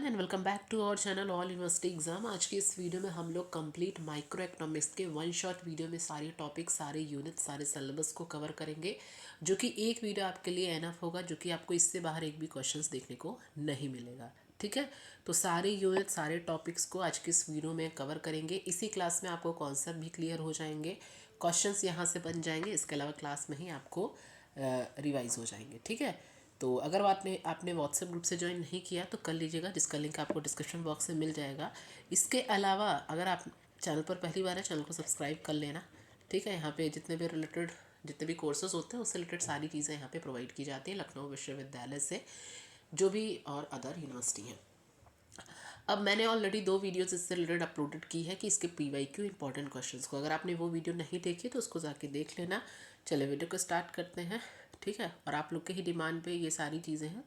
And welcome back to our channel all university exam. आज की इस वीडियो में हम लोग कंप्लीट माइक्रो इकोनॉमिक्स के वन शॉट वीडियो में सारे टॉपिक, सारे यूनिट, सारे सिलेबस को कवर करेंगे, जो कि एक वीडियो आपके लिए एनफ होगा, जो कि आपको इससे बाहर एक भी क्वेश्चंस देखने को नहीं मिलेगा। ठीक है, तो सारे यूनिट, सारे टॉपिक्स को आज की इस वीडियो में कवर करेंगे। इसी क्लास में आपको कॉन्सेप्ट भी क्लियर हो जाएंगे, क्वेश्चंस यहाँ से बन जाएंगे, इसके अलावा क्लास में ही आपको रिवाइज हो जाएंगे। ठीक है, तो अगर आपने व्हाट्सएप ग्रुप से ज्वाइन नहीं किया तो कर लीजिएगा, जिसका लिंक आपको डिस्क्रिप्शन बॉक्स में मिल जाएगा। इसके अलावा अगर आप चैनल पर पहली बार है, चैनल को सब्सक्राइब कर लेना। ठीक है, यहाँ पे जितने भी कोर्सेज होते हैं उससे रिलेटेड सारी चीज़ें यहाँ पे प्रोवाइड की जाती हैं लखनऊ विश्वविद्यालय से, जो भी और अदर यूनिवर्सिटी हैं। अब मैंने ऑलरेडी 2 वीडियोस इससे रिलेटेड अपलोडेड की है कि इसके PYQ इंपॉर्टेंट क्वेश्चंस को, अगर आपने वो वीडियो नहीं देखी तो उसको जाके देख लेना। चलिए वीडियो को स्टार्ट करते हैं। ठीक है, और आप लोग के ही डिमांड पे ये सारी चीज़ें हैं,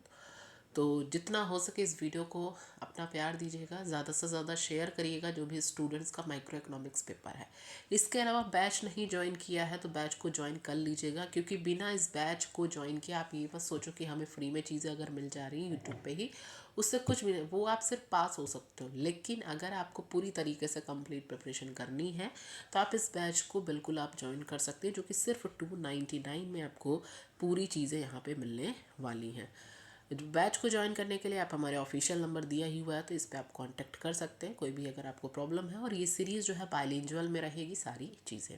तो जितना हो सके इस वीडियो को अपना प्यार दीजिएगा, ज़्यादा से ज़्यादा शेयर करिएगा जो भी स्टूडेंट्स का माइक्रो इकोनॉमिक्स पेपर है। इसके अलावा बैच नहीं ज्वाइन किया है तो बैच को ज्वाइन कर लीजिएगा, क्योंकि बिना इस बैच को ज्वाइन किए आप ये मत सोचो कि हमें फ्री में चीज़ें अगर मिल जा रही हैं यूट्यूब पे ही, उससे कुछ भी नहीं, वो आप सिर्फ पास हो सकते हो। लेकिन अगर आपको पूरी तरीके से कंप्लीट प्रिपरेशन करनी है तो आप इस बैच को बिल्कुल आप ज्वाइन कर सकते हैं, जो कि सिर्फ 299 में आपको पूरी चीज़ें यहाँ पे मिलने वाली हैं। बैच को ज्वाइन करने के लिए आप हमारे ऑफिशियल नंबर दिया ही हुआ है, तो इस पर आप कांटेक्ट कर सकते हैं, कोई भी अगर आपको प्रॉब्लम है। और ये सीरीज़ जो है बाइलिंगुअल में रहेगी सारी चीज़ें।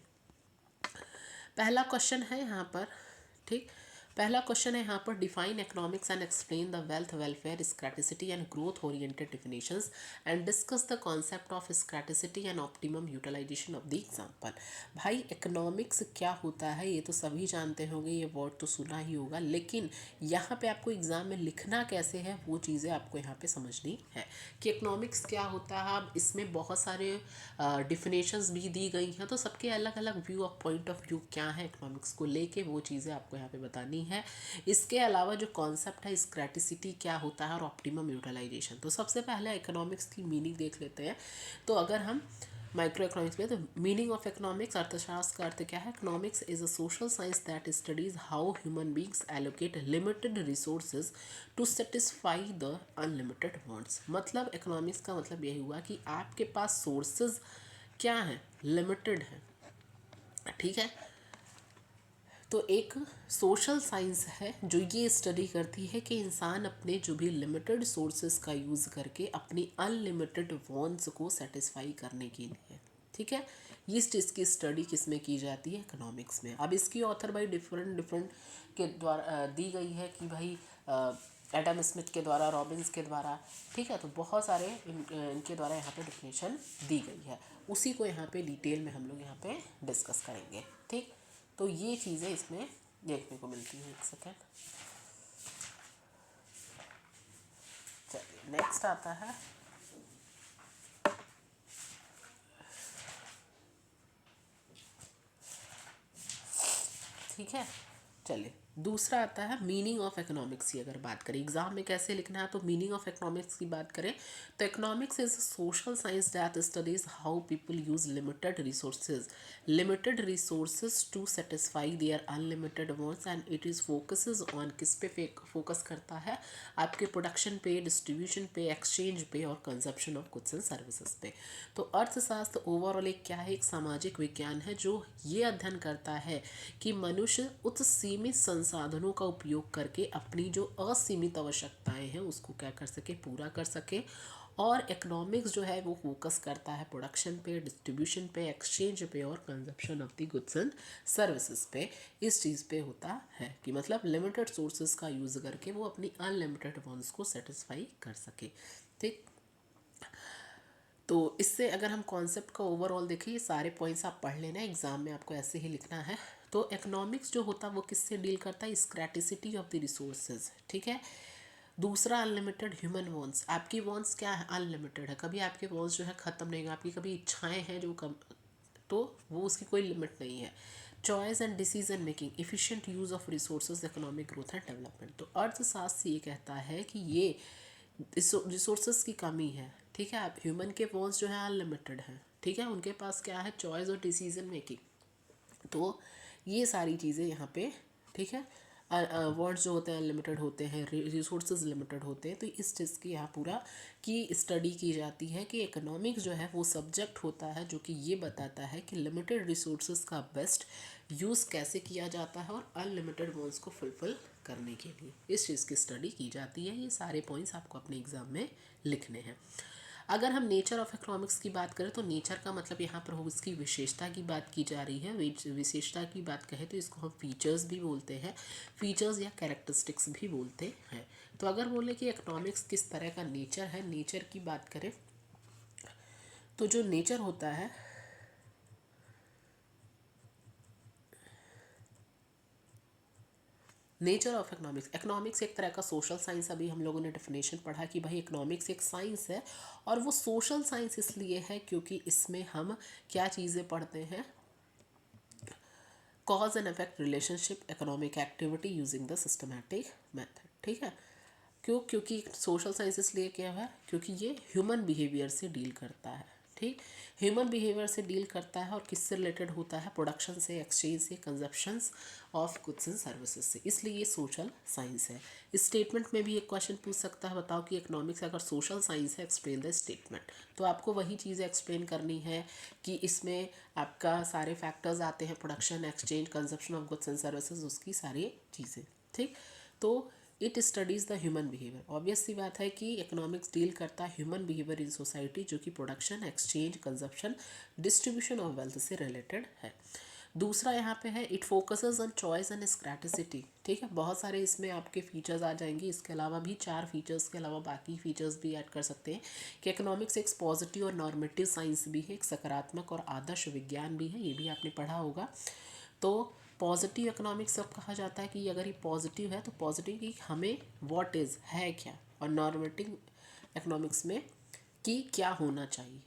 पहला क्वेश्चन है यहाँ पर, ठीक, पहला क्वेश्चन है यहाँ पर, define economics and explain the wealth, welfare, scarcity and growth oriented definitions and discuss the concept of scarcity and optimum utilization of the example. भाई इकोनॉमिक्स क्या होता है ये तो सभी जानते होंगे, ये वर्ड तो सुना ही होगा, लेकिन यहाँ पे आपको एग्जाम में लिखना कैसे है वो चीज़ें आपको यहाँ पे समझनी है कि इकोनॉमिक्स क्या होता है। अब इसमें बहुत सारे डिफिनेशंस भी दी गई हैं, तो सबके अलग अलग view of point of view क्या है इकोनॉमिक्स को लेके, वो चीज़ें आपको यहाँ पे बतानी है। इसके अलावा जो कॉन्सेप्ट है स्क्रैटिसिटी क्या होता है और ऑप्टिमम यूटिलाइजेशन, तो सबसे पहले इकोनॉमिक्स की मीनिंग देख लेते हैं। तो अगर हम माइक्रो इकोनॉमिक्स में, तो मीनिंग ऑफ इकोनॉमिक्स, अर्थशास्त्र का अर्थ क्या है? Economics is a social science that studies how human beings allocate limited resources to satisfy the unlimited wants. मतलब इकोनॉमिक्स का मतलब यही हुआ कि आपके पास सोर्सेज क्या हैं? लिमिटेड है। ठीक है, तो एक सोशल साइंस है जो ये स्टडी करती है कि इंसान अपने जो भी लिमिटेड सोर्सेज का यूज़ करके अपनी अनलिमिटेड वांट्स को सेटिस्फाई करने के लिए, ठीक है, ये चीज़ की स्टडी किस में की जाती है? इकोनॉमिक्स में। अब इसकी ऑथर भाई डिफरेंट के द्वारा दी गई है कि भाई एडम स्मिथ के द्वारा, रॉबिन्स के द्वारा, ठीक है, तो बहुत सारे इनके द्वारा यहाँ पे डिफिनेशन दी गई है, उसी को यहाँ पे डिटेल में हम लोग यहाँ पे डिस्कस करेंगे। ठीक, तो ये चीज़ें इसमें देखने को मिलती हैं। एक सेकेंड, चलिए नेक्स्ट आता है, ठीक है, चलिए दूसरा आता है मीनिंग ऑफ इकोनॉमिक्स की। अगर बात करें एग्जाम में कैसे लिखना है, तो मीनिंग ऑफ इकोनॉमिक्स की बात करें तो economics is social science that studies how people use limited resources to satisfy their unlimited wants and it is focuses on, किस पे फोकस करता है? आपके प्रोडक्शन पे, डिस्ट्रीब्यूशन पे, एक्सचेंज पे और consumption of goods and services पे। तो अर्थशास्त्र ओवरऑल एक क्या है? एक सामाजिक विज्ञान है जो ये अध्ययन करता है कि मनुष्य उत सीमित संसाधनों का उपयोग करके अपनी जो असीमित आवश्यकताएं हैं उसको क्या कर सके? पूरा कर सके। और इकोनॉमिक्स जो है वो फोकस करता है प्रोडक्शन पे, डिस्ट्रीब्यूशन पे, एक्सचेंज पे और consumption of the goods and services पे। इस चीज़ पे होता है कि मतलब लिमिटेड सोर्सेज का यूज़ करके वो अपनी अनलिमिटेड वंस को सेटिस्फाई कर सके। ठीक, तो इससे अगर हम कॉन्सेप्ट का ओवरऑल देखें, ये सारे पॉइंट्स आप पढ़ लेना, एग्जाम में आपको ऐसे ही लिखना है। तो इकोनॉमिक्स जो होता है वो किससे डील करता है? स्क्रैटिसिटी ऑफ द रिसोर्सेज। ठीक है, दूसरा अनलिमिटेड ह्यूमन वॉन्ट्स। आपकी वॉन्ट्स क्या है? अनलिमिटेड है, कभी आपके वॉन्ट्स जो है ख़त्म नहीं होगा। आपकी कभी इच्छाएं हैं जो कम, तो वो उसकी कोई लिमिट नहीं है। Choice and decision making, efficient use of resources, economic growth and development. तो अर्थशास्त्र ये कहता है कि ये रिसोर्सेज की कमी है। ठीक है, आप ह्यूमन के वॉन्ट्स जो है अनलिमिटेड हैं, ठीक है, उनके पास क्या है? चॉइस और डिसीजन मेकिंग। तो ये सारी चीज़ें यहाँ पे, ठीक है, वांट्स जो होते हैं अनलिमिटेड होते हैं, रिसोर्सेज लिमिटेड होते हैं। तो इस चीज़ की यहाँ पूरा की स्टडी की जाती है कि इकोनॉमिक्स जो है वो सब्जेक्ट होता है जो कि ये बताता है कि लिमिटेड रिसोर्सेज का बेस्ट यूज़ कैसे किया जाता है और अनलिमिटेड वॉन्ट्स को फुलफ़िल करने के लिए इस चीज़ की स्टडी की जाती है। ये सारे पॉइंट्स आपको अपने एग्ज़ाम में लिखने हैं। अगर हम नेचर ऑफ इकोनॉमिक्स की बात करें तो नेचर का मतलब यहाँ पर हो इसकी विशेषता की बात की जा रही है। विशेषता की बात कहें तो इसको हम फीचर्स भी बोलते हैं, फीचर्स या कैरेक्टरिस्टिक्स भी बोलते हैं। तो अगर बोले कि इकोनॉमिक्स किस तरह का नेचर है, नेचर की बात करें तो जो नेचर होता है नेचर ऑफ इकोनॉमिक्स, इकोनॉमिक्स एक तरह का सोशल साइंस, अभी हम लोगों ने डेफिनेशन पढ़ा कि भाई इकोनॉमिक्स एक साइंस है और वो सोशल साइंस इसलिए है क्योंकि इसमें हम क्या चीज़ें पढ़ते हैं, cause and effect relationship economic activity using the systematic method. ठीक है, क्योंकि सोशल साइंस इसलिए क्या है क्योंकि ये ह्यूमन बिहेवियर से डील करता है। ठीक, ह्यूमन बिहेवियर से डील करता है और किससे रिलेटेड होता है, प्रोडक्शन से, एक्सचेंज से, consumptions of goods and services से, इसलिए ये सोशल साइंस है। इस स्टेटमेंट में भी एक क्वेश्चन पूछ सकता है, बताओ कि इकोनॉमिक्स अगर सोशल साइंस है, एक्सप्लेन द स्टेटमेंट। तो आपको वही चीज़ें एक्सप्लेन करनी है कि इसमें आपका सारे फैक्टर्स आते हैं, production, exchange, consumption of goods and services, उसकी सारी चीज़ें। ठीक, तो it studies the human behaviour. Obvious सी बात है कि इकोनॉमिक्स डील करता है ह्यूमन बिहेवियर इन सोसाइटी जो कि production, exchange, consumption, distribution of wealth से रिलेटेड है। दूसरा यहाँ पे है it focuses on choice and scarcity. ठीक है, बहुत सारे इसमें आपके फीचर्स आ जाएंगे, इसके अलावा भी 4 फीचर्स के अलावा बाकी फीचर्स भी ऐड कर सकते हैं कि इकोनॉमिक्स एक पॉजिटिव और नॉर्मेटिव साइंस भी है, एक सकारात्मक और आदर्श विज्ञान भी है, ये भी आपने पढ़ा होगा। तो पॉजिटिव इकोनॉमिक्स सब कहा जाता है कि अगर ये पॉजिटिव है तो पॉजिटिव कि हमें व्हाट इज़ है क्या, और नॉर्मेटिव इकोनॉमिक्स में कि क्या होना चाहिए।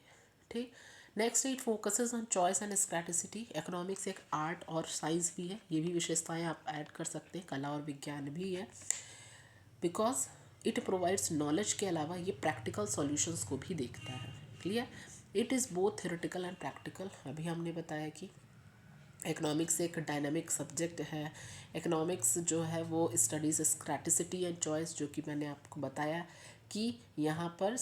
ठीक, next it focuses on choice and scarcity. Economics एक आर्ट और साइंस भी है, ये भी विशेषताएं आप ऐड कर सकते हैं, कला और विज्ञान भी है, बिकॉज इट प्रोवाइड्स नॉलेज के अलावा ये प्रैक्टिकल सॉल्यूशंस को भी देखता है। Clear, it is both theoretical and practical. अभी हमने बताया कि इकोनॉमिक्स एक डायनामिक सब्जेक्ट है। इकोनॉमिक्स जो है वो स्टडीज़ स्क्रैटिसिटी एंड चॉइस, जो कि मैंने आपको बताया कि यहाँ पर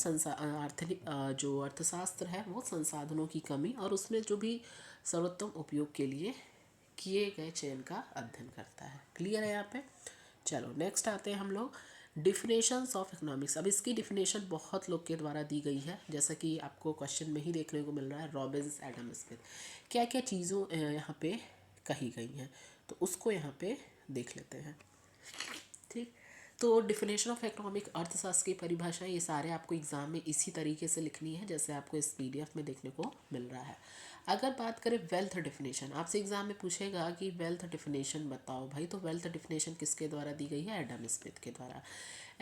जो अर्थशास्त्र है वो संसाधनों की कमी और उसमें जो भी सर्वोत्तम उपयोग के लिए किए गए चयन का अध्ययन करता है। क्लियर है यहाँ पे। चलो नेक्स्ट आते हैं हम लोग डिफिनेशंस ऑफ इकोनॉमिक्स। अब इसकी डिफिनेशन बहुत लोग के द्वारा दी गई है, जैसा कि आपको क्वेश्चन में ही देखने को मिल रहा है, रॉबिन्स, एडम स्मिथ, क्या क्या चीज़ों यहाँ पे कही गई हैं, तो उसको यहाँ पे देख लेते हैं। ठीक, तो डिफिनेशन ऑफ इकोनॉमिक, अर्थशास्त्र की परिभाषा, ये सारे आपको एग्जाम में इसी तरीके से लिखनी है जैसे आपको इस पीडीएफ में देखने को मिल रहा है। अगर बात करें वेल्थ डिफिनेशन, आपसे एग्जाम में पूछेगा कि वेल्थ डिफिनेशन बताओ भाई, तो वेल्थ डिफिनेशन किसके द्वारा दी गई है, एडम स्मिथ के द्वारा।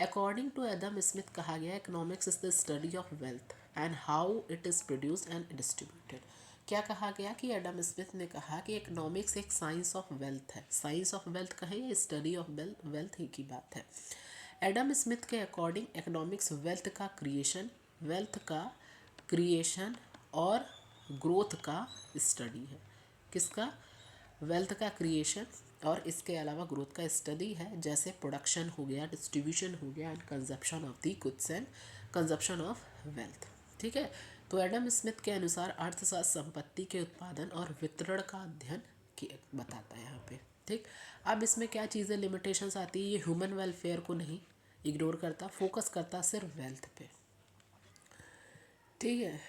अकॉर्डिंग टू एडम स्मिथ कहा गया economics is the study of wealth and how it is produced and distributed. क्या कहा गया कि एडम स्मिथ ने कहा कि इकोनॉमिक्स एक साइंस ऑफ वेल्थ है। साइंस ऑफ वेल्थ कहें या स्टडी ऑफ वेल्थ ही की बात है। एडम स्मिथ के अकॉर्डिंग इकोनॉमिक्स वेल्थ का क्रिएशन और ग्रोथ का स्टडी है। किसका, वेल्थ का क्रिएशन और इसके अलावा ग्रोथ का स्टडी है, जैसे प्रोडक्शन हो गया, डिस्ट्रीब्यूशन हो गया, and consumption of the goods and consumption of wealth. ठीक है, तो एडम स्मिथ के अनुसार अर्थशास्त्र संपत्ति के उत्पादन और वितरण का अध्ययन बताता है यहाँ पे। ठीक, अब इसमें क्या चीज़ें लिमिटेशंस आती है, ये ह्यूमन वेलफेयर को नहीं इग्नोर करता, फोकस करता सिर्फ वेल्थ पे। ठीक है,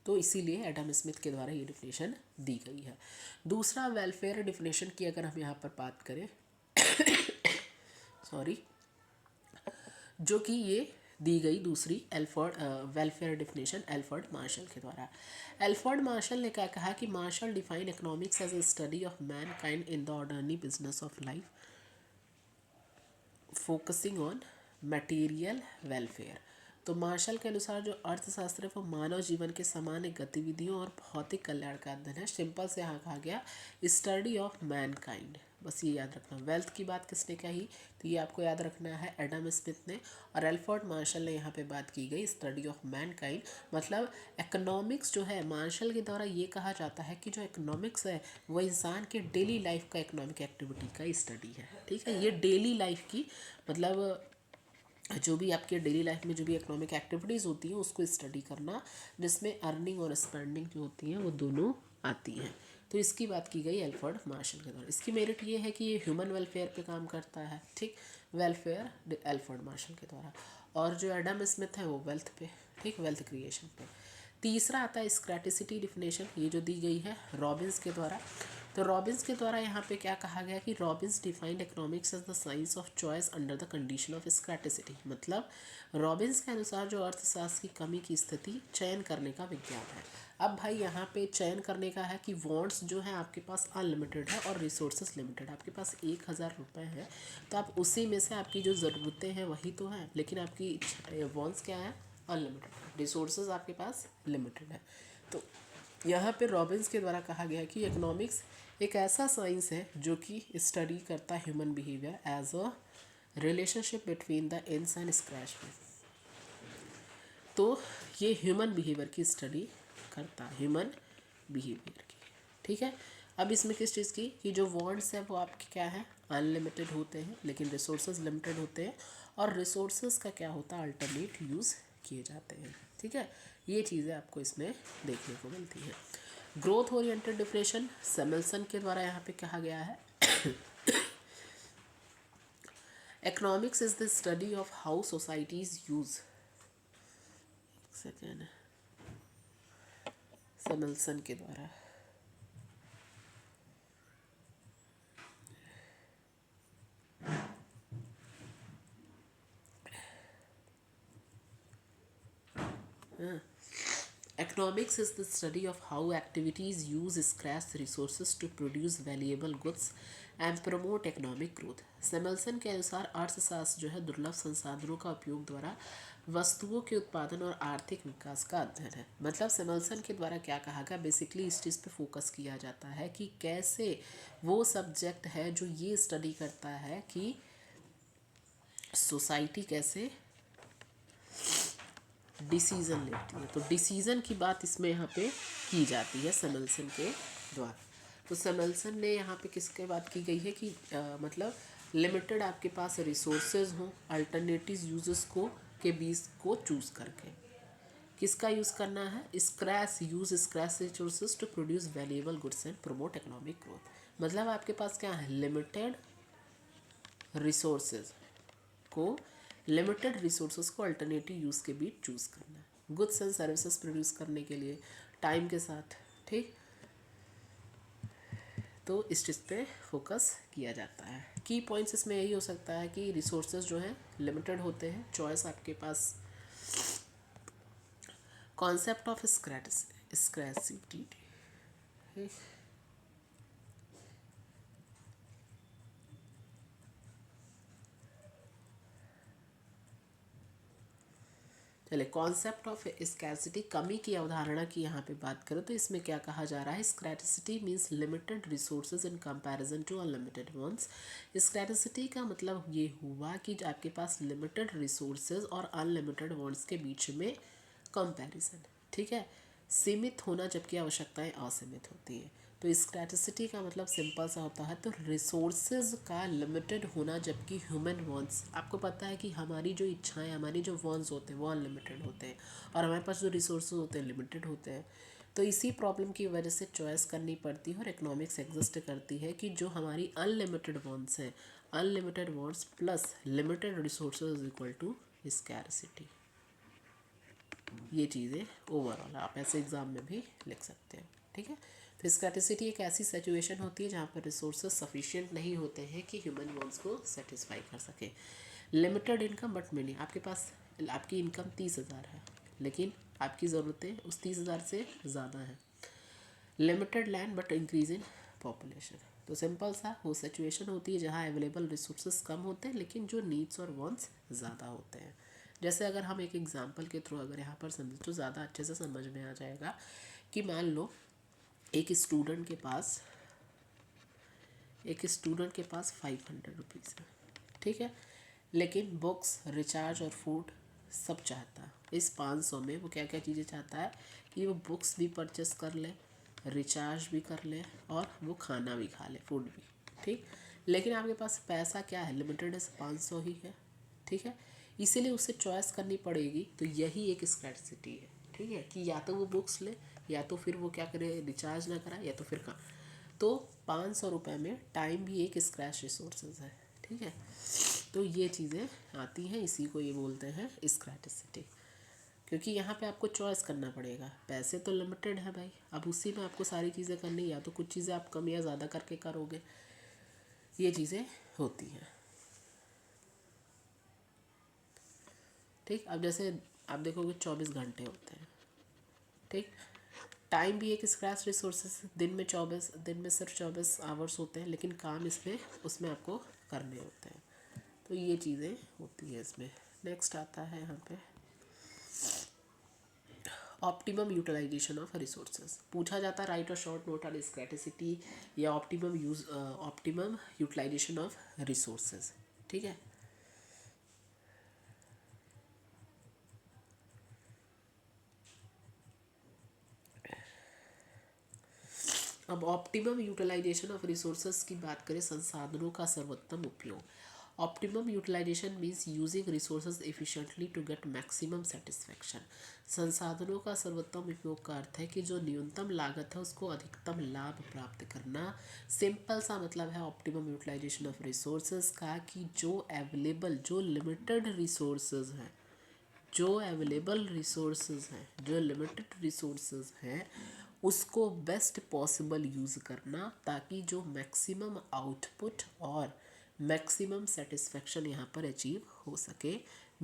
तो इसीलिए एडम स्मिथ के द्वारा ये डिफिनेशन दी गई है। दूसरा वेलफेयर डिफिनेशन की अगर हम यहाँ पर बात करें सॉरी, जो कि ये दी गई दूसरी वेलफेयर डिफिनेशन एल्फ्रेड मार्शल के द्वारा। एल्फ्रेड मार्शल ने क्या कहा कि Marshall define economics as a study of mankind in the ordinary business of life focusing on material welfare. तो मार्शल के अनुसार जो अर्थशास्त्र है वो मानव जीवन के सामान्य गतिविधियों और भौतिक कल्याण का अध्ययन है। सिंपल से यहाँ कहा गया स्टडी ऑफ मैन काइंड, बस ये याद रखना। वेल्थ की बात किसने कही, तो ये आपको याद रखना है एडम स्मिथ ने, और एल्फ्रेड मार्शल ने यहाँ पे बात की गई स्टडी ऑफ मैनकाइंड। मतलब इकोनॉमिक्स जो है मार्शल के द्वारा ये कहा जाता है कि जो इकोनॉमिक्स है वो इंसान के डेली लाइफ का इकोनॉमिक एक्टिविटी का स्टडी है। ठीक है, ये डेली लाइफ की मतलब जो भी आपके डेली लाइफ में जो भी इकोनॉमिक एक्टिविटीज़ होती हैं उसको स्टडी करना, जिसमें अर्निंग और स्पेंडिंग जो होती हैं वो दोनों आती हैं। तो इसकी बात की गई एल्फ्रेड मार्शल के द्वारा। इसकी मेरिट ये है कि ये ह्यूमन वेलफेयर पे काम करता है। ठीक, वेलफेयर एल्फ्रेड मार्शल के द्वारा। और जो एडम स्मिथ है वो वेल्थ पे, ठीक, वेल्थ क्रिएशन पे। तीसरा आता है स्क्रैटिसिटी डिफिनेशन, ये जो दी गई है रॉबिन्स के द्वारा। तो रॉबिन्स के द्वारा यहाँ पे क्या कहा गया कि Robbins defined economics as the science of choice under the condition of scarcity. मतलब रॉबिन्स के अनुसार जो अर्थशास्त्र की कमी की स्थिति चयन करने का विज्ञान है। अब भाई यहाँ पे चयन करने का है कि वॉन्ट्स जो है आपके पास अनलिमिटेड है और रिसोर्सेज लिमिटेड। आपके पास 1,000 रुपये है तो आप उसी में से आपकी जो ज़रूरतें हैं वही तो हैं, लेकिन आपकी वॉन्ट्स क्या है, अनलिमिटेड, रिसोर्सेज आपके पास लिमिटेड है। तो यहाँ पे रॉबिन्स के द्वारा कहा गया है कि इकोनॉमिक्स एक ऐसा साइंस है जो कि स्टडी करता है human behaviour as a relationship between the ends and scarce में। तो ये ह्यूमन बिहेवियर की स्टडी करता है, ह्यूमन बिहेवियर की। ठीक है, अब इसमें किस चीज़ की कि जो वॉन्ट्स है वो आपके क्या है, अनलिमिटेड होते हैं, लेकिन रिसोर्सेज लिमिटेड होते हैं, और रिसोर्सेज का क्या होता है, अल्टरनेट यूज़ किए जाते हैं। ठीक है, ये चीज़ें आपको इसमें देखने को मिलती हैं। ग्रोथ ओरिएंटेड डिफिनेशन सैमुअल्सन के द्वारा यहाँ पे कहा गया है economics is the study of how societies use, second, Samuelson के द्वारा। Economics is the study of how activities use scarce resources to produce valuable goods and promote economic growth. Samuelson के अनुसार अर्थशास्त्र जो है दुर्लभ संसाधनों का उपयोग द्वारा वस्तुओं के उत्पादन और आर्थिक विकास का अध्ययन है। मतलब सैमुअल्सन के द्वारा क्या कहा गया, बेसिकली इस चीज़ पे फोकस किया जाता है कि कैसे वो सब्जेक्ट है जो ये स्टडी करता है कि सोसाइटी कैसे डिसीज़न लेती है। तो डिसीज़न की बात इसमें यहाँ पे की जाती है सैमुअल्सन के द्वारा। तो सैमुअल्सन ने यहाँ पे किसके बात की गई है कि मतलब लिमिटेड आपके पास रिसोर्सेज हों, अल्टरनेटिव यूजेस को के बीच को चूज़ करके किसका यूज़ करना है, scarce resources to produce valuable goods and promote economic growth. मतलब आपके पास क्या है, लिमिटेड रिसोर्सेज को अल्टरनेटिव यूज़ के बीच चूज़ करना है, गुड्स एंड सर्विसेज प्रोड्यूस करने के लिए टाइम के साथ। ठीक, तो इस चीज़ पे फोकस किया जाता है। की पॉइंट्स इसमें यही हो सकता है कि रिसोर्सेज जो हैं लिमिटेड होते हैं, चॉइस आपके पास, कॉन्सेप्ट ऑफ स्क्रैसिटी। चले, कॉन्सेप्ट ऑफ स्कैरसिटी, कमी की अवधारणा की यहाँ पे बात करें तो इसमें क्या कहा जा रहा है, scarcity means limited resources in comparison to unlimited ones. Scarcity का मतलब ये हुआ कि आपके पास लिमिटेड रिसोर्सेज और अनलिमिटेड वंस के बीच में कंपैरिजन। ठीक है, सीमित होना जबकि आवश्यकताएं असीमित होती हैं। तो स्क्रैटिसिटी का मतलब सिंपल सा होता है, तो रिसोर्सेज का लिमिटेड होना जबकि ह्यूमन वॉन्ट्स, आपको पता है कि हमारी जो इच्छाएं, हमारी जो वॉन्ट्स होते हैं वो अनलिमिटेड होते हैं और हमारे पास जो रिसोर्सेज होते हैं लिमिटेड होते हैं। तो इसी प्रॉब्लम की वजह से चॉइस करनी पड़ती है और इकोनॉमिक्स एग्जिस्ट करती है कि जो हमारी अनलिमिटेड वॉन्ट्स हैं, unlimited wants plus limited resources is equal to scarcity. ये चीज़ें ओवरऑल आप ऐसे एग्ज़ाम में भी लिख सकते हैं। ठीक है, तो स्कैटिसिटी एक ऐसी सिचुएशन होती है जहाँ पर रिसोर्सेज सफिशिएंट नहीं होते हैं कि ह्यूमन वॉन्ट्स को सेटिस्फाई कर सके। लिमिटेड इनकम बट मिनी, आपके पास आपकी इनकम 30,000 है लेकिन आपकी ज़रूरतें उस 30,000 से ज़्यादा हैं। Limited land but increase in population, तो सिंपल सा वो सिचुएशन होती है जहाँ अवेलेबल रिसोर्सेज कम होते हैं लेकिन जो नीड्स और वॉन्ट्स ज़्यादा होते हैं। जैसे अगर हम एक एग्जांपल के थ्रू अगर यहाँ पर समझें तो ज़्यादा अच्छे से समझ में आ जाएगा कि मान लो एक स्टूडेंट के पास एक स्टूडेंट के पास 500 रुपीज़ है, ठीक है, लेकिन बुक्स, रिचार्ज और फूड सब चाहता है। इस 500 में वो क्या क्या चीज़ें चाहता है कि वो बुक्स भी परचेस कर ले, रिचार्ज भी कर ले और वो खाना भी खा ले, फूड भी, ठीक। लेकिन आपके पास पैसा क्या है, लिमिटेड है, 500 ही है, ठीक है। इसीलिए उसे चॉइस करनी पड़ेगी। तो यही एक स्कैर्सिटी है, ठीक है, कि या तो वो बुक्स ले या तो फिर वो क्या करे, रिचार्ज ना करा, या तो फिर कहाँ। तो 500 रुपये में टाइम भी एक स्क्रैच रिसोर्सेज है, ठीक है। तो ये चीज़ें आती हैं, इसी को ये बोलते हैं स्क्रैटिसिटी। क्योंकि यहाँ पे आपको चॉइस करना पड़ेगा, पैसे तो लिमिटेड है भाई, अब उसी में आपको सारी चीज़ें करनी, या तो कुछ चीज़ें आप कम या ज़्यादा करके करोगे, ये चीज़ें होती हैं, ठीक। अब जैसे आप देखोगे 24 घंटे होते हैं, ठीक। टाइम भी एक स्क्रैच रिसोर्सेस, दिन में सिर्फ 24 आवर्स होते हैं, लेकिन काम इसमें उसमें आपको करने होते हैं। तो ये चीज़ें होती है इसमें। नेक्स्ट आता है यहाँ पे ऑप्टिमम यूटिलाइजेशन ऑफ रिसोर्सेज। पूछा जाता है राइट और शॉर्ट नोट ऑन स्क्रैटिसिटी या ऑप्टिमम यूटिलाइजेशन ऑफ रिसोर्सेज, ठीक है। अब ऑप्टिमम यूटिलाइजेशन ऑफ रिसोर्सेज की बात करें, संसाधनों का सर्वोत्तम उपयोग। Optimum utilization means using resources efficiently to get maximum satisfaction. संसाधनों का सर्वोत्तम उपयोग का अर्थ है कि जो न्यूनतम लागत है उसको अधिकतम लाभ प्राप्त करना। सिंपल सा मतलब है ऑप्टिमम यूटिलाइजेशन ऑफ रिसोर्सेज का कि जो अवेलेबल, जो लिमिटेड रिसोर्सेज हैं, जो अवेलेबल रिसोर्सेज हैं, जो लिमिटेड रिसोर्सेज हैं, उसको बेस्ट पॉसिबल यूज़ करना, ताकि जो मैक्सिमम आउटपुट और मैक्सिमम सेटिस्फेक्शन यहाँ पर अचीव हो सके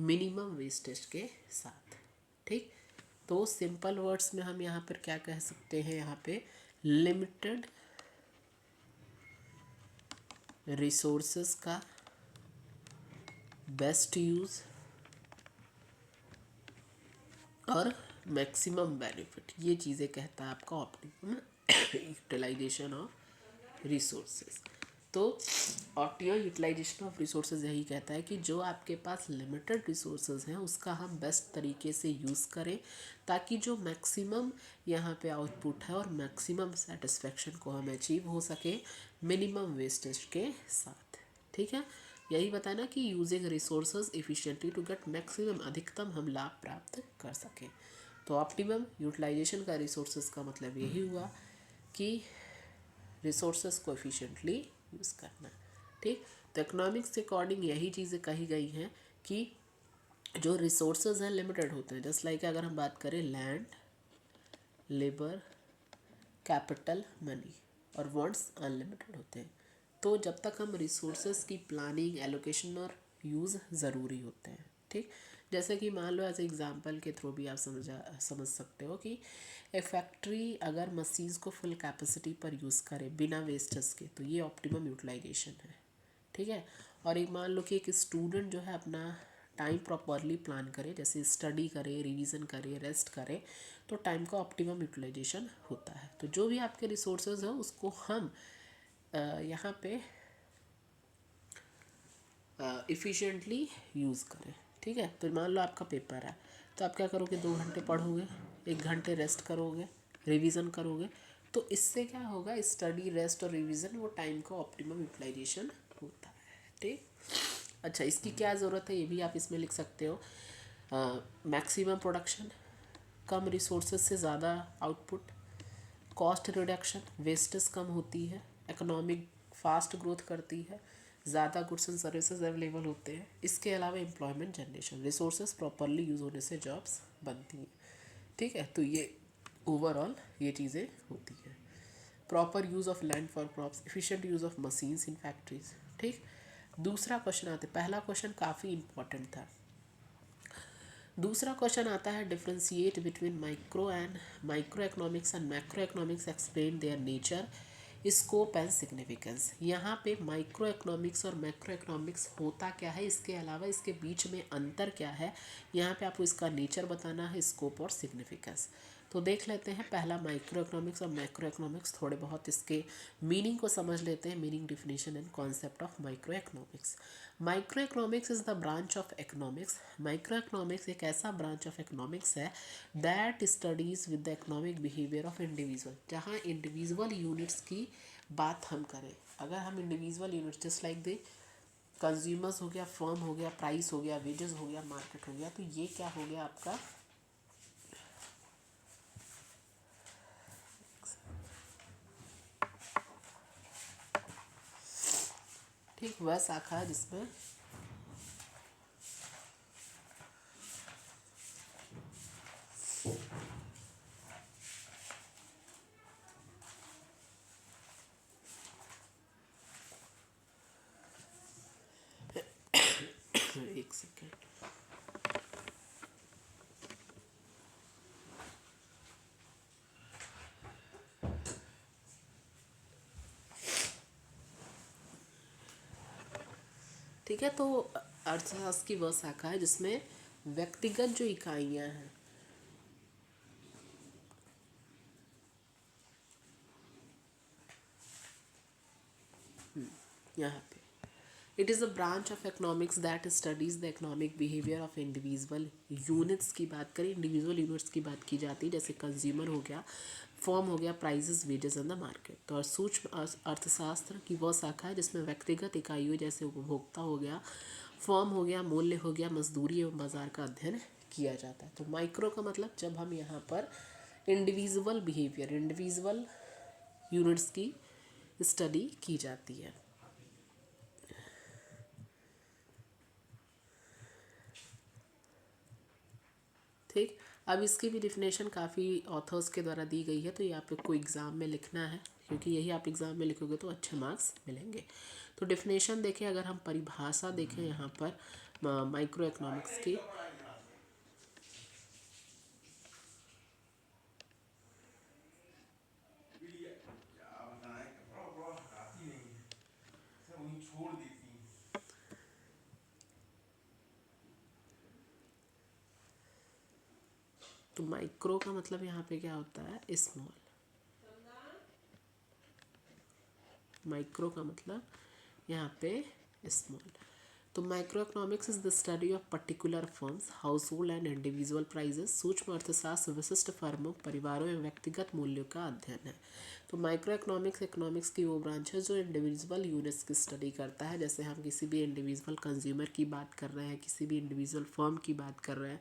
मिनिमम वेस्टेज के साथ, ठीक। तो सिंपल वर्ड्स में हम यहाँ पर क्या कह सकते हैं, यहाँ पे लिमिटेड रिसोर्सेज का बेस्ट यूज़ और मैक्सिमम बेनिफिट, ये चीज़ें कहता है आपका ऑप्टिमम यूटिलाइजेशन ऑफ रिसोर्सेज। तो ऑप्टिमम यूटिलाइजेशन ऑफ रिसोर्सेज यही कहता है कि जो आपके पास लिमिटेड रिसोर्सेज हैं उसका हम बेस्ट तरीके से यूज़ करें, ताकि जो मैक्सिमम यहाँ पे आउटपुट है और मैक्सिमम सेटिस्फेक्शन को हम अचीव हो सके मिनिमम वेस्टेज के साथ, ठीक है। यही बताना कि using resources efficiently to get maximum, अधिकतम हम लाभ प्राप्त कर सकें। तो ऑप्टिमम यूटिलाइजेशन का रिसोर्सेज का मतलब यही हुआ कि रिसोर्सेज को एफिशिएंटली यूज़ करना, ठीक। तो इकोनॉमिक्स के अकॉर्डिंग यही चीज़ें कही गई हैं कि जो रिसोर्सेज हैं लिमिटेड होते हैं। जस्ट लाइक अगर हम बात करें लैंड, लेबर, कैपिटल, मनी और वॉन्ट्स अनलिमिटेड होते हैं। तो जब तक हम रिसोर्सेज की प्लानिंग, एलोकेशन और यूज़ ज़रूरी होते हैं, ठीक। जैसे कि मान लो एज एग्जांपल के थ्रू भी आप समझ सकते हो कि एक फैक्ट्री अगर मशीन्स को फुल कैपेसिटी पर यूज़ करे बिना वेस्टेज के, तो ये ऑप्टिमम यूटिलाइजेशन है, ठीक है। और एक मान लो कि एक स्टूडेंट जो है अपना टाइम प्रॉपरली प्लान करे, जैसे स्टडी करे, रिवीजन करे, रेस्ट करे, तो टाइम का ऑप्टिमम यूटिलाइजेशन होता है। तो जो भी आपके रिसोर्सेज हैं उसको हम यहाँ पे इफ़िशिएंटली यूज़ करें, ठीक है। तो मान लो आपका पेपर है, तो आप क्या करोगे, 2 घंटे पढ़ोगे, 1 घंटे रेस्ट करोगे, रिवीजन करोगे। तो इससे क्या होगा, स्टडी, रेस्ट और रिवीजन, वो टाइम का ऑप्टिमम यूटिलाइजेशन होता है, ठीक। अच्छा, इसकी क्या ज़रूरत है ये भी आप इसमें लिख सकते हो। मैक्सिमम प्रोडक्शन, कम रिसोर्सेज से ज़्यादा आउटपुट, कॉस्ट रिडक्शन, वेस्टेज कम होती है, इकोनॉमिक फास्ट ग्रोथ करती है, ज़्यादा गुड्स एंड सर्विसेज अवेलेबल होते हैं। इसके अलावा employment generation, resources properly use होने से जॉब्स बनती हैं, ठीक है। तो ये ओवरऑल ये चीज़ें होती हैं। Proper use of land for crops, efficient use of machines in factories, ठीक। दूसरा क्वेश्चन आता है, पहला क्वेश्चन काफ़ी इंपॉर्टेंट था। दूसरा क्वेश्चन आता है differentiate between micro economics and macro economics, explain their nature, scope and significance. यहाँ पे माइक्रो इकोनॉमिक्स और मैक्रो इकोनॉमिक्स होता क्या है, इसके अलावा इसके बीच में अंतर क्या है, यहाँ पे आपको इसका नेचर बताना है, स्कोप और सिग्निफिकेंस। तो देख लेते हैं पहला माइक्रो इकोनॉमिक्स और मैक्रो इकोनॉमिक्स, थोड़े बहुत इसके मीनिंग को समझ लेते हैं, meaning, definition and concept of micro economics. Micro economics is the branch of economics. Micro economics एक ऐसा ब्रांच ऑफ इकोनॉमिक्स है that studies with the economic behaviour of individual, जहाँ इंडिविजुअल यूनिट्स की बात हम करें। अगर हम individual units just like the consumers हो गया, फर्म हो गया, प्राइस हो गया, वेजेस हो गया, मार्केट हो गया, तो ये क्या हो गया आपका ठीक वह शाखा है जिसमें एक सेकेंड, ठीक है। तो अर्थशास्त्र की वह शाखा है जिसमें व्यक्तिगत जो इकाइयां हैं, यहाँ पे it is a branch of economics that studies the economic behaviour of individual units की बात करें, इंडिविजुअल यूनिट्स की बात की जाती है, जैसे कंज्यूमर हो गया, फॉर्म हो गया, prices, wages in the market. तो और सूक्ष्म अर्थशास्त्र की वह शाखा है जिसमें व्यक्तिगत इकाइयों जैसे उपभोक्ता हो गया, फॉर्म हो गया, मूल्य हो गया, मजदूरी एवं बाजार का अध्ययन किया जाता है। तो माइक्रो का मतलब जब हम यहाँ पर इंडिविजुअल बिहेवियर, इंडिविजुअल यूनिट्स की स्टडी की जाती है। ठीक, अब इसकी भी डिफिनेशन काफ़ी ऑथर्स के द्वारा दी गई है, तो ये आपको एग्ज़ाम में लिखना है, क्योंकि यही आप एग्ज़ाम में लिखोगे तो अच्छे मार्क्स मिलेंगे। तो डिफिनेशन देखें, अगर हम परिभाषा देखें यहाँ पर माइक्रो इकोनॉमिक्स की, तो माइक्रो का मतलब यहाँ पे क्या होता है, स्मॉल। माइक्रो का मतलब यहाँ पे स्मॉल। तो micro economics is the study of particular firms, household and individual prices. सूक्ष्म अर्थशास्त्र विशिष्ट फर्मों, परिवारों एवं व्यक्तिगत मूल्यों का अध्ययन है। तो माइक्रो इकोनॉमिक्स इकोनॉमिक्स की वो ब्रांच है जो इंडिविजुअल यूनिट्स की स्टडी करता है। जैसे हम किसी भी इंडिविजुअल कंज्यूमर की बात कर रहे हैं, किसी भी इंडिविजुअल फर्म की बात कर रहे हैं,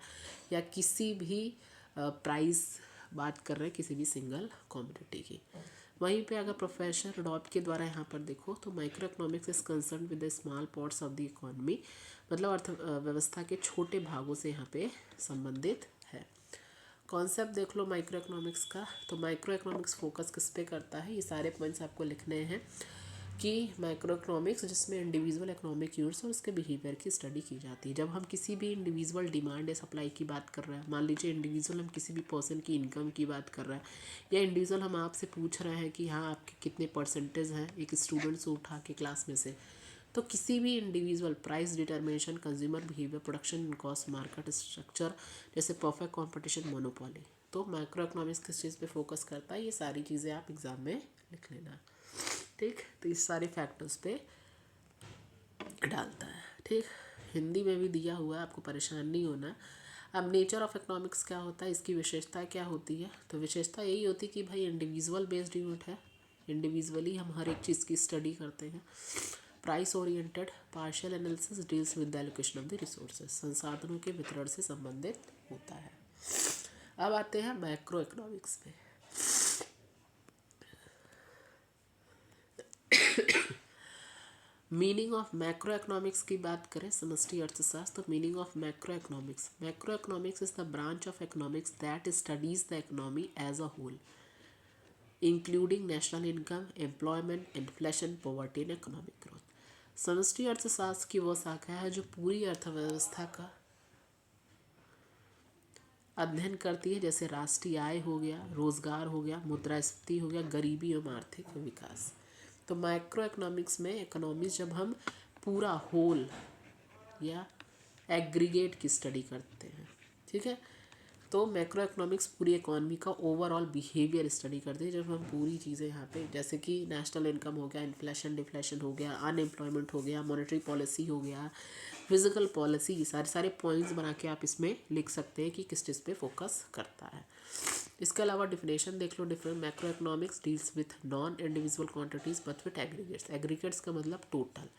या किसी भी प्राइस बात कर रहे हैं किसी भी सिंगल कॉमोडिटी की। वहीं पे अगर प्रोफेसर रॉब के द्वारा यहाँ पर देखो तो micro economics is concern with the small parts of the economy, मतलब अर्थव्यवस्था के छोटे भागों से यहाँ पे संबंधित है। कॉन्सेप्ट देख लो माइक्रो इकोनॉमिक्स का। तो माइक्रो इकोनॉमिक्स फोकस किस पे करता है, ये सारे पॉइंट्स आपको लिखने हैं कि माइक्रो इकोनॉमिक्स जिसमें इंडिविजुअल इकोनॉमिक यूनिट्स और उसके बिहेवियर की स्टडी की जाती है। जब हम किसी भी इंडिविजुअल डिमांड या सप्लाई की बात कर रहे हैं, मान लीजिए इंडिविजुअल हम किसी भी पर्सन की इनकम की बात कर रहे हैं, या इंडिविजुअल हम आपसे पूछ रहे हैं कि हाँ आपके कितने परसेंटेज हैं एक स्टूडेंट से उठा के क्लास में से, तो किसी भी individual price determination, consumer behaviour, production cost, market structure, जैसे परफेक्ट कंपटीशन, मोनोपोली। तो माइक्रो इकोनॉमिक्स किस चीज़ पे फोकस करता है, ये सारी चीज़ें आप एग्जाम में लिख लेना। ठीक, तो इस सारे फैक्टर्स पे डालता है। ठीक, हिंदी में भी दिया हुआ है, आपको परेशान नहीं होना। अब नेचर ऑफ इकोनॉमिक्स क्या होता है, इसकी विशेषता क्या होती है, तो विशेषता यही होती है कि भाई इंडिविजुअल बेस्ड यूनिट है, इंडिविजुअली हम हर एक चीज़ की स्टडी करते हैं। Price oriented, partial analysis deals with the allocation of the resources, संसाधनों के वितरण से संबंधित होता है। अब आते हैं मैक्रो इकोनॉमिक्स पे। मीनिंग ऑफ मैक्रो इकोनॉमिक्स की बात करें, समष्टि अर्थशास्त्र, तो meaning of macro economics, macro economics is the branch of economics that studies the economy as a whole including national income, employment, inflation, poverty and economic growth. समष्टि अर्थशास्त्र की वो शाखा है जो पूरी अर्थव्यवस्था का अध्ययन करती है, जैसे राष्ट्रीय आय हो गया, रोजगार हो गया, मुद्रास्फीति हो गया, गरीबी एवं आर्थिक विकास। तो माइक्रो इकोनॉमिक्स में इकोनॉमिक्स जब हम पूरा होल या एग्रीगेट की स्टडी करते हैं, ठीक है, तो मैक्रो इकोनॉमिक्स पूरी इकॉनमी का ओवरऑल बिहेवियर स्टडी करते हैं। जब हम पूरी चीज़ें यहाँ पे जैसे कि नेशनल इनकम हो गया, इन्फ्लेशन डिफ्लेशन हो गया, अनएम्प्लॉयमेंट हो गया, मॉनेटरी पॉलिसी हो गया, फिजिकल पॉलिसी, सारे सारे पॉइंट्स बना के आप इसमें लिख सकते हैं कि किस चीज़ पे फोकस करता है। इसके अलावा डिफिनेशन देख लो। Different macro economics deals with non individual quantities but with aggregates. Aggregates का मतलब टोटल।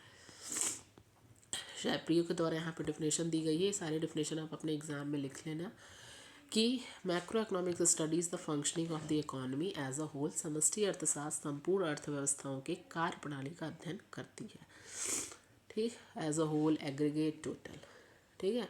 शैप्रियो के द्वारा यहाँ पे डिफिनेशन दी गई है। सारे डिफिनेशन आप अपने एग्जाम में लिख लेना कि macro economics studies the functioning of the economy as a whole. समष्टि अर्थशास्त्र संपूर्ण अर्थव्यवस्थाओं के कार्य प्रणाली का अध्ययन करती है। ठीक, as a whole, aggregate, total. ठीक है,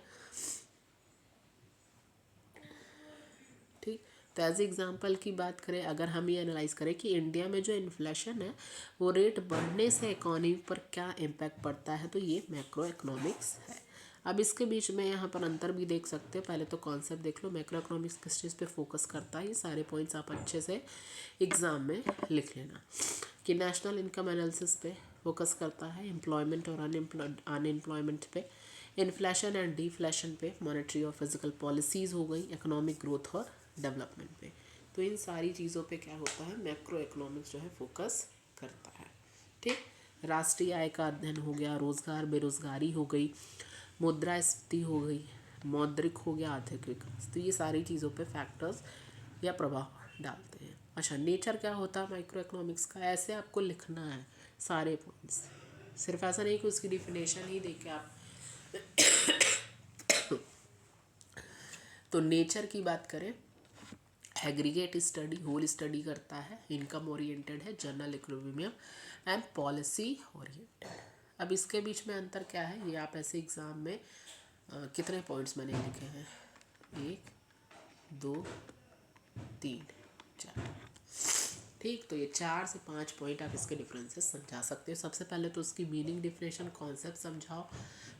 ठीक। तो एज एग्जांपल की बात करें, अगर हम ये एनालाइज करें कि इंडिया में जो इन्फ्लेशन है वो रेट बढ़ने से इकोनॉमी पर क्या इम्पैक्ट पड़ता है, तो ये मैक्रो इकोनॉमिक्स है। अब इसके बीच में यहाँ पर अंतर भी देख सकते हैं। पहले तो कॉन्सेप्ट देख लो, मैक्रो इकोनॉमिक्स किस चीज़ पे फोकस करता है। ये सारे पॉइंट्स आप अच्छे से एग्जाम में लिख लेना कि नेशनल इनकम एनालिसिस पे फोकस करता है, एम्प्लॉयमेंट और अनएम्प्लॉयमेंट पे, इन्फ्लेशन एंड डिफ्लेशन पे, मॉनेटरी और फिजिकल पॉलिसीज़ हो गई, इकोनॉमिक ग्रोथ और डेवलपमेंट पे। तो इन सारी चीज़ों पे क्या होता है, मैक्रो इकोनॉमिक्स जो है फोकस करता है। ठीक, राष्ट्रीय आय का अध्ययन हो गया, रोजगार बेरोजगारी हो गई, मुद्रास्फीति हो गई, मौद्रिक हो गया, आर्थिक विकास। तो ये सारी चीज़ों पे फैक्टर्स या प्रभाव डालते हैं। अच्छा, नेचर क्या होता है माइक्रो इकोनॉमिक्स का, ऐसे आपको लिखना है सारे पॉइंट्स। सिर्फ ऐसा नहीं कि उसकी डिफिनेशन ही देके आप तो नेचर की बात करें, एग्रीगेट स्टडी, होल स्टडी करता है, इनकम ओरिएंटेड है, general equilibrium and policy oriented. अब इसके बीच में अंतर क्या है, ये आप ऐसे एग्जाम में कितने पॉइंट्स मैंने लिखे हैं, 1 2 3 4। ठीक, तो ये 4 से 5 पॉइंट आप इसके डिफरेंसेस समझा सकते हो। सबसे पहले तो उसकी मीनिंग, डिफिनेशन, कॉन्सेप्ट समझाओ,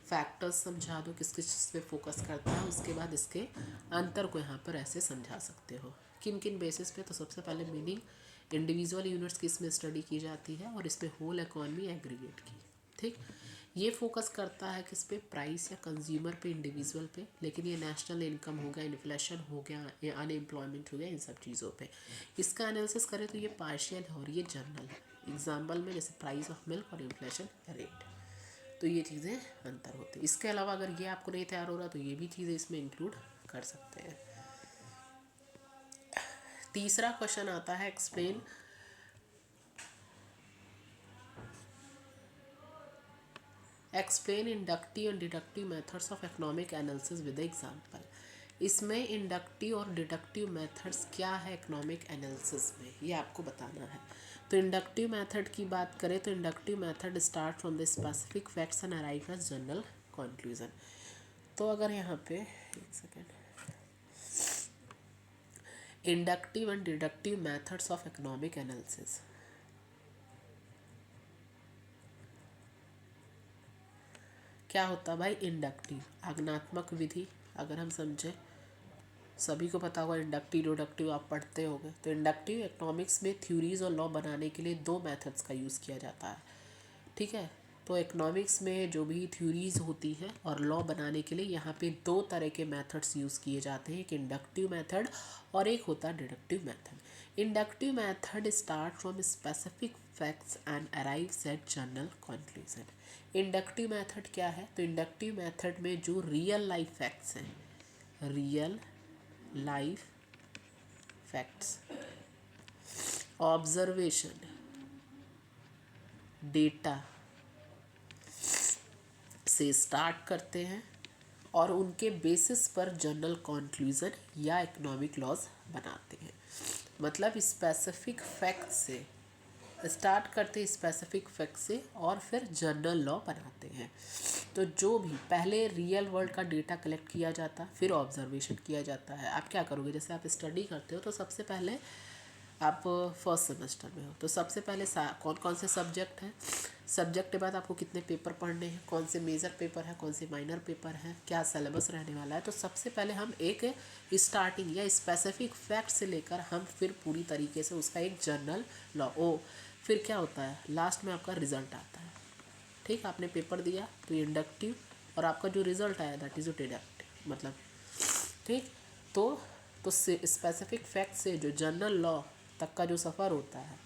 फैक्टर्स समझा दो किस किस चीज़ पे फोकस करता है। उसके बाद इसके अंतर को यहाँ पर ऐसे समझा सकते हो किन किन बेसिस पे। तो सबसे पहले मीनिंग, इंडिविजुअल यूनिट्स की इसमें स्टडी की जाती है और इसमें होल इकोनॉमी एग्रीगेट की। ठीक, ये फोकस करता है किस पे, प्राइस या कंज्यूमर पे, इंडिविजुअल पे। लेकिन ये नेशनल इनकम हो गया, इन्फ्लेशन हो गया, या अनएम्प्लॉयमेंट हो गया, इन सब चीज़ों पे इसका एनालिसिस करें तो ये पार्शियल है और ये जनरल है। एग्जाम्पल में जैसे प्राइस ऑफ मिल्क और इन्फ्लेशन रेट। तो ये चीज़ें अंतर होती है। इसके अलावा अगर ये आपको नहीं तैयार हो रहा तो ये भी चीज़ें इसमें इंक्लूड कर सकते हैं। तीसरा क्वेश्चन आता है, explain inductive and deductive methods of economic analysis with example. इसमें इंडक्टिव और डिडक्टिव मेथड्स क्या है इकोनॉमिक एनालिसिस में, ये आपको बताना है। तो इंडक्टिव मेथड की बात करें तो inductive method start from the specific facts and arrive at general conclusion. तो अगर यहाँ पे एक second, inductive and deductive methods of economic analysis, क्या होता है भाई, इंडक्टिव आज्ञात्मक विधि। अगर हम समझे, सभी को पता होगा इंडक्टिव डिडक्टिव आप पढ़ते होंगे। तो इंडक्टिव इकोनॉमिक्स में थ्योरीज और लॉ बनाने के लिए 2 मेथड्स का यूज़ किया जाता है। ठीक है, तो इकोनॉमिक्स में जो भी थ्योरीज होती है और लॉ बनाने के लिए यहाँ पे 2 तरह के मेथड्स यूज़ किए जाते हैं, एक इंडक्टिव मेथड और एक होता है deductive method. Inductive method start from specific facts and arrives eight general conclusion. Inductive method क्या है, तो इंडक्टिव मेथड में जो रियल लाइफ फैक्ट्स हैं, real life facts, observation, data से स्टार्ट करते हैं और उनके बेसिस पर जनरल कंक्लूजन या इकोनॉमिक लॉज बनाते हैं। मतलब स्पेसिफिक फैक्ट से स्टार्ट करते हैं, स्पेसिफिक फैक्ट से, और फिर जनरल लॉ बनाते हैं। तो जो भी पहले रियल वर्ल्ड का डेटा कलेक्ट किया जाता है, फिर ऑब्जर्वेशन किया जाता है। आप क्या करोगे, जैसे आप स्टडी करते हो तो सबसे पहले आप फर्स्ट सेमेस्टर में हो तो सबसे पहले कौन कौन से सब्जेक्ट हैं, सब्जेक्ट के बाद आपको कितने पेपर पढ़ने हैं, कौन से मेजर पेपर है, कौन से माइनर पेपर है, क्या सिलेबस रहने वाला है। तो सबसे पहले हम एक स्टार्टिंग या स्पेसिफिक फैक्ट से लेकर हम फिर पूरी तरीके से उसका एक जनरल लॉ फिर क्या होता है, लास्ट में आपका रिजल्ट आता है। ठीक, आपने पेपर दिया तो इंडक्टिव और आपका जो रिजल्ट आया दैट इज़ डिडक्टिव, मतलब ठीक। तो तो स्पेसिफिक फैक्ट से जो जनरल लॉ तक का जो सफ़र होता है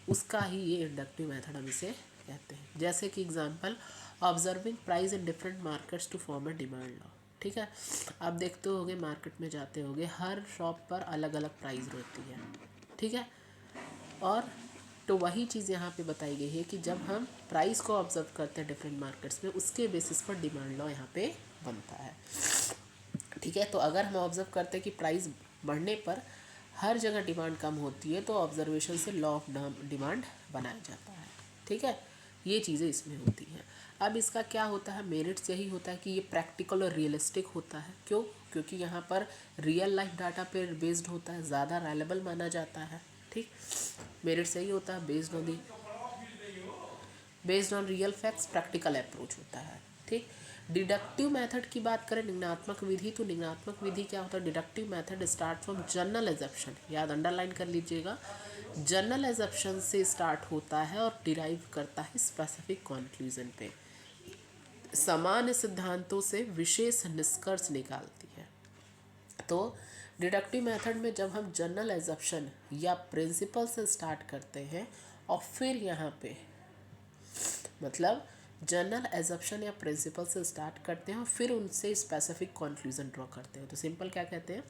उसका ही ये इंडक्टिव मेथड हम इसे कहते हैं। जैसे कि example, observing price in different markets to form a demand law. ठीक है, आप देखते होगे मार्केट में जाते होगे, हर शॉप पर अलग अलग प्राइस रहती है। ठीक है, और तो वही चीज़ यहाँ पे बताई गई है कि जब हम प्राइस को ऑब्जर्व करते हैं डिफरेंट मार्केट्स में, उसके बेसिस पर डिमांड लॉ यहाँ पे बनता है। ठीक है, तो अगर हम ऑब्जर्व करते हैं कि प्राइस बढ़ने पर हर जगह डिमांड कम होती है, तो ऑब्जर्वेशन से लॉ ऑफ डिमांड बनाया जाता है। ठीक है, ये चीज़ें इसमें होती हैं। अब इसका क्या होता है, मेरिट्स यही होता है कि ये प्रैक्टिकल और रियलिस्टिक होता है। क्यों? क्योंकि यहाँ पर रियल लाइफ डाटा पे बेस्ड होता है, ज़्यादा रिलायबल माना जाता है। ठीक, मेरिट्स यही होता है, based on real facts, practical approach होता है। ठीक, डिडक्टिव मेथड की बात करें, निम्नात्मक विधि, तो निम्नात्मक विधि क्या होता है, deductive method start from general assumption, याद अंडरलाइन कर लीजिएगा, जनरल एजप्शन से स्टार्ट होता है और डिराइव करता है स्पेसिफिक कंक्लूजन पे, सामान्य सिद्धांतों से विशेष निष्कर्ष निकालती है। तो डिडक्टिव मेथड में जब हम जनरल एजप्शन या प्रिंसिपल से स्टार्ट करते हैं और फिर यहाँ पे मतलब जनरल एजप्शन या प्रिंसिपल से स्टार्ट करते हैं और फिर उनसे स्पेसिफिक कंक्लूजन ड्रॉ करते हैं, तो सिंपल क्या कहते हैं,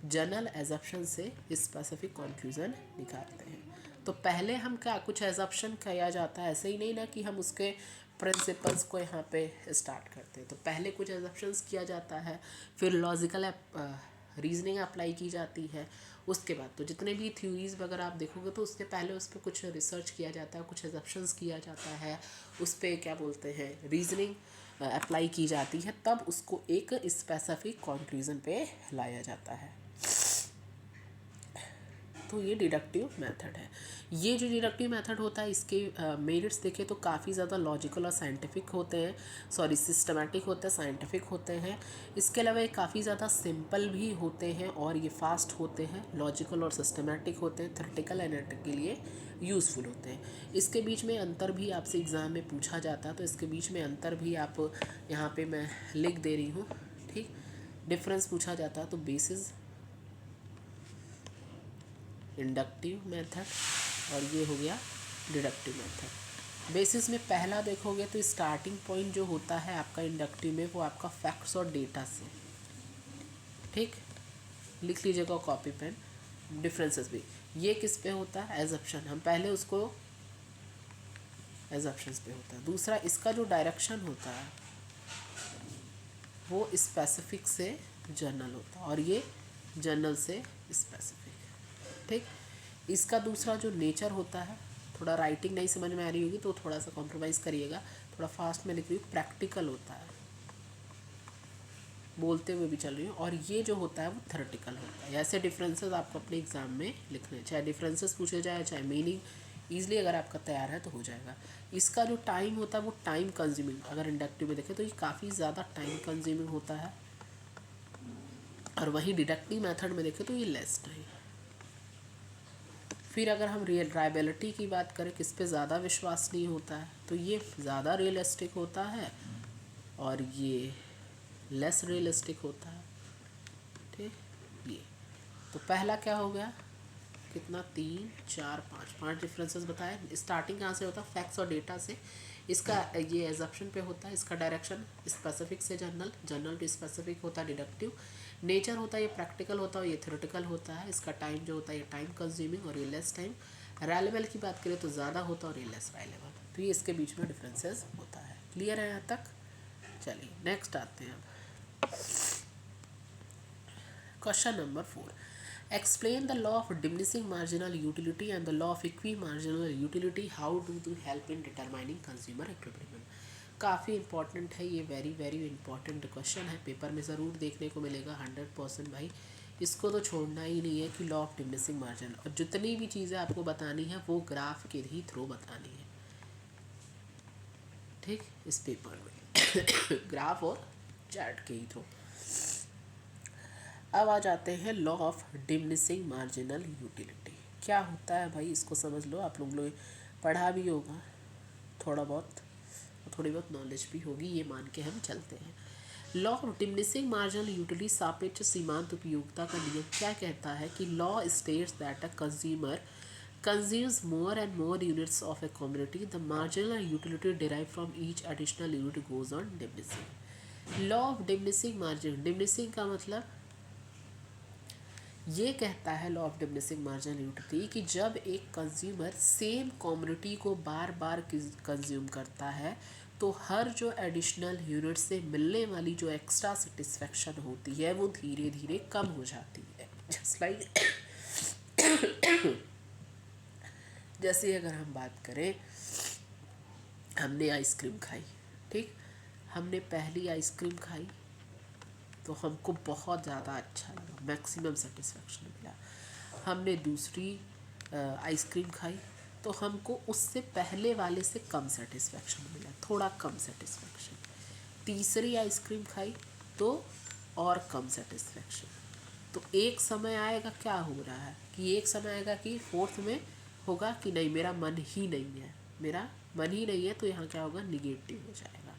जनरल एजप्शन से स्पेसिफिक कंक्लूजन निकालते हैं। तो पहले हम क्या कुछ एजप्शन किया जाता है, ऐसे ही नहीं ना कि हम उसके प्रिंसिपल्स को यहाँ पे स्टार्ट करते हैं, तो पहले कुछ एजप्शंस किया जाता है, फिर लॉजिकल रीजनिंग अप्लाई की जाती है, उसके बाद तो जितने भी थ्योरीज वगैरह आप देखोगे तो उसके पहले उस पर कुछ रिसर्च किया जाता है, कुछ एजप्शंस किया जाता है, उस पर क्या बोलते हैं रीजनिंग अप्लाई की जाती है, तब उसको एक स्पेसिफिक कंक्लूजन पे लाया जाता है। तो ये डिडक्टिव मेथड है। ये जो डिडक्टिव मेथड होता है इसके मेरिट्स देखें तो काफ़ी ज़्यादा लॉजिकल और साइंटिफिक होते हैं, सॉरी सिस्टमैटिक होते हैं, साइंटिफिक होते हैं। इसके अलावा ये काफ़ी ज़्यादा सिंपल भी होते हैं और ये फास्ट होते हैं, लॉजिकल और सिस्टमैटिक होते हैं, थ्योरेटिकल एनालिटिक के लिए यूज़फुल होते हैं। इसके बीच में अंतर भी आपसे एग्ज़ाम में पूछा जाता है, तो इसके बीच में अंतर भी आप यहाँ पे मैं लिख दे रही हूँ। ठीक, डिफरेंस पूछा जाता है तो बेसिस इंडक्टिव मेथड और ये हो गया डिडक्टिव मेथड। बेसिस में पहला देखोगे तो स्टार्टिंग पॉइंट जो होता है आपका इंडक्टिव में वो आपका फैक्ट्स और डेटा से। ठीक, लिख लीजिएगा कॉपी पेन। डिफरेंसेस भी ये किस पे होता है, एजप्शन, हम पहले उसको एजप्शंस पे होता है। दूसरा इसका जो डायरेक्शन होता है वो स्पेसिफिक से जनरल होता है और ये जनरल से स्पेसिफिक। ठीक, इसका दूसरा जो नेचर होता है, थोड़ा राइटिंग नहीं समझ में आ रही होगी तो थोड़ा सा कॉम्प्रोमाइज़ करिएगा, थोड़ा फास्ट में लिख रही हूँ, प्रैक्टिकल होता है, बोलते हुए भी चल रही हूँ, और ये जो होता है वो थ्योरेटिकल होता है। ऐसे डिफरेंसेस आपको अपने एग्जाम में लिखने, चाहे डिफरेंसेस पूछे जाए चाहे मीनिंग, ईजिली अगर आपका तैयार है तो हो जाएगा। इसका जो टाइम होता है वो टाइम कंज्यूमिंग, अगर इंडक्टिव में देखें तो ये काफ़ी ज़्यादा टाइम कंज्यूमिंग होता है, और वहीं डिडक्टिव मेथड में देखें तो ये लेस टाइम। फिर अगर हम रिलायबिलिटी की बात करें, किस पे ज़्यादा विश्वसनीय होता है, तो ये ज़्यादा रियलिस्टिक होता है और ये लेस रियलिस्टिक होता है। ठीक, ये तो पहला क्या हो गया, कितना, 3 4 5 डिफरेंसेस बताए। स्टार्टिंग कहाँ से होता है, फैक्ट्स और डेटा से। इसका ये एजप्शन पे होता है, इसका डायरेक्शन स्पेसिफिक से जनरल, जनरल टू स्पेसिफिक होता है डिडक्टिव। नेचर होता है ये प्रैक्टिकल होता है, ये थ्योरेटिकल होता है। इसका टाइम जो होता है ये टाइम कंज्यूमिंग और ये लेस टाइम। रिलायबल की बात करें तो ज़्यादा होता है और ये लेस रिलायबल, तो ये इसके बीच में डिफरेंसेस होता है। क्लियर है यहाँ तक? चलिए नेक्स्ट आते हैं अब। Question number 4, explain the law of diminishing marginal utility and the law of equimarginal utility, how do they help in determining consumer equilibrium। काफ़ी इंपॉर्टेंट है ये, वेरी वेरी इंपॉर्टेंट क्वेश्चन है, पेपर में ज़रूर देखने को मिलेगा 100% भाई, इसको तो छोड़ना ही नहीं है कि लॉ ऑफ डिमिनिशिंग मार्जिन, और जितनी भी चीज़ें आपको बतानी है वो ग्राफ के ही थ्रू बतानी है। ठीक, इस पेपर में ग्राफ और चार्ट के ही थ्रू। अब आ जाते हैं law of diminishing marginal utility. क्या होता है भाई, इसको समझ लो, आप लोग पढ़ा भी होगा थोड़ा बहुत, थोड़ी बहुत नॉलेज भी होगी, ये मान के हम चलते हैं। Law of diminishing marginal utility सापेक्ष सीमांत उपयोगिता का नियम क्या कहता है कि law states that a consumer consumes more and more units of a commodity, the marginal utility derived from each additional unit goes on diminishing. Law of diminishing margin, diminishing का मतलब ये कहता है law of diminishing marginal utility कि जब एक consumer same commodity को बार बार consume करता है तो हर जो एडिशनल यूनिट से मिलने वाली जो एक्स्ट्रा सेटिस्फेक्शन होती है वो धीरे धीरे कम हो जाती है। जस्ट लाइक जैसे अगर हम बात करें, हमने आइसक्रीम खाई, ठीक, हमने पहली आइसक्रीम खाई तो हमको बहुत ज़्यादा अच्छा लगा, मैक्सिमम सेटिस्फेक्शन मिला। हमने दूसरी आइसक्रीम खाई तो हमको उससे पहले वाले से कम सेटिस्फेक्शन मिला, थोड़ा कम सेटिस्फेक्शन। तीसरी आइसक्रीम खाई तो और कम सेटिस्फेक्शन। तो एक समय आएगा, क्या हो रहा है कि एक समय आएगा कि फोर्थ में होगा कि नहीं मेरा मन ही नहीं है, मेरा मन ही नहीं है, तो यहाँ क्या होगा, निगेटिव हो जाएगा।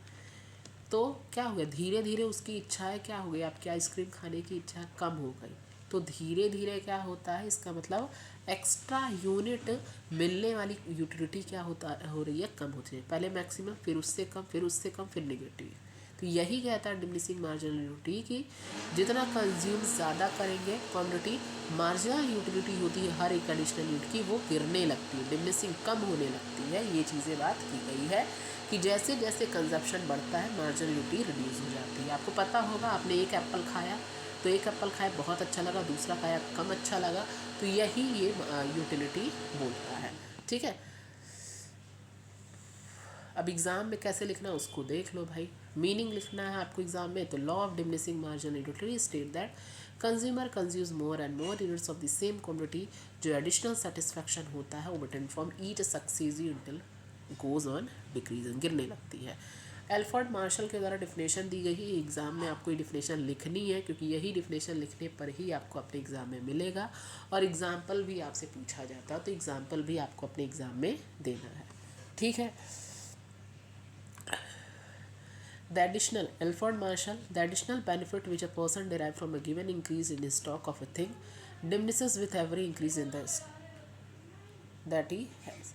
तो क्या हो गया, धीरे धीरे उसकी इच्छाएं क्या हो गई, आपकी आइसक्रीम खाने की इच्छा कम हो गई। तो धीरे धीरे क्या होता है, इसका मतलब एक्स्ट्रा यूनिट मिलने वाली यूटिलिटी क्या होता हो रही है, कम होती है। पहले मैक्सिमम, फिर उससे कम, फिर उससे कम, फिर नेगेटिव। तो यही कहता है डिमिनिशिंग मार्जिनल यूटिलिटी कि जितना कंज्यूम ज़्यादा करेंगे क्वांटिटी, मार्जिनल यूटिलिटी होती है हर एक एडिशनल यूनिट की, वो गिरने लगती है, डिमिनिशिंग कम होने लगती है। ये चीज़ें बात की गई है कि जैसे जैसे कंजप्शन बढ़ता है मार्जिनल यूटिलिटी रिड्यूस हो जाती है। आपको पता होगा, आपने एक एप्पल खाया तो एक एप्पल खाया बहुत अच्छा लगा, दूसरा खाया कम अच्छा लगा, तो यही ये यूटिलिटी बोलता है। ठीक है, अब एग्ज़ाम में कैसे लिखना है उसको देख लो भाई। मीनिंग लिखना है आपको एग्जाम में, तो law of diminishing marginal utility state that consumer consumes more and more units of the same commodity, जो एडिशनल सेटिस्फेक्शन होता है obtained from each successive until goes on decreasing, गिरने लगती है। एल्फर्ड मार्शल के द्वारा डिफिनेशन दी गई है, एग्ज़ाम में आपको ये डिफिनेशन लिखनी है क्योंकि यही डिफिनेशन लिखने पर ही आपको अपने एग्ज़ाम में मिलेगा, और एग्जाम्पल भी आपसे पूछा जाता है, तो एग्जाम्पल भी आपको अपने एग्ज़ाम में देना है। ठीक है, the additional Alfred Marshall, the additional benefit which a person derives from a given increase in his stock of a thing diminishes with every increase in the that he has.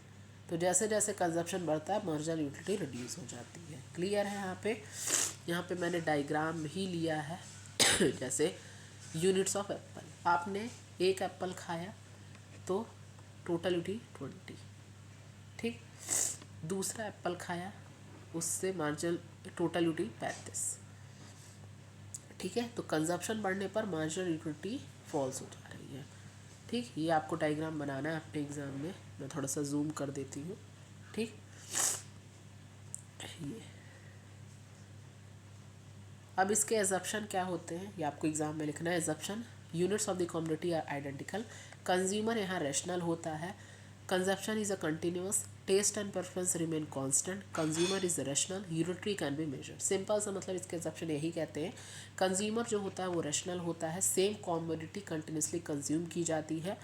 तो जैसे जैसे consumption बढ़ता है marginal utility reduce हो जाती है। Clear है? यहाँ पे मैंने डायग्राम ही लिया है जैसे यूनिट्स ऑफ एप्पल, आपने एक एप्पल खाया तो टोटल यूटिलिटी 20, ठीक, दूसरा एप्पल खाया उससे मार्जिनल टोटल यूटिलिटी 35, ठीक है। तो कंजप्शन बढ़ने पर मार्जिनल यूटिलिटी फॉल्स हो जा रही है। ठीक, ये आपको डायग्राम बनाना है अपने एग्ज़ाम में, मैं थोड़ा सा जूम कर देती हूँ। ठीक, ये अब इसके एजप्शन क्या होते हैं ये आपको एग्जाम में लिखना है। Assumption, units of the commodity are identical, consumer यहाँ रैशनल होता है, consumption is a continuous, taste and preference remain constant, consumer is rational, utility can be measured. Simple सा मतलब इसके एजप्शन यही कहते हैं, कंज्यूमर जो होता है वो रैशनल होता है, सेम कमोडिटी कंटिन्यूसली कंज्यूम की जाती है,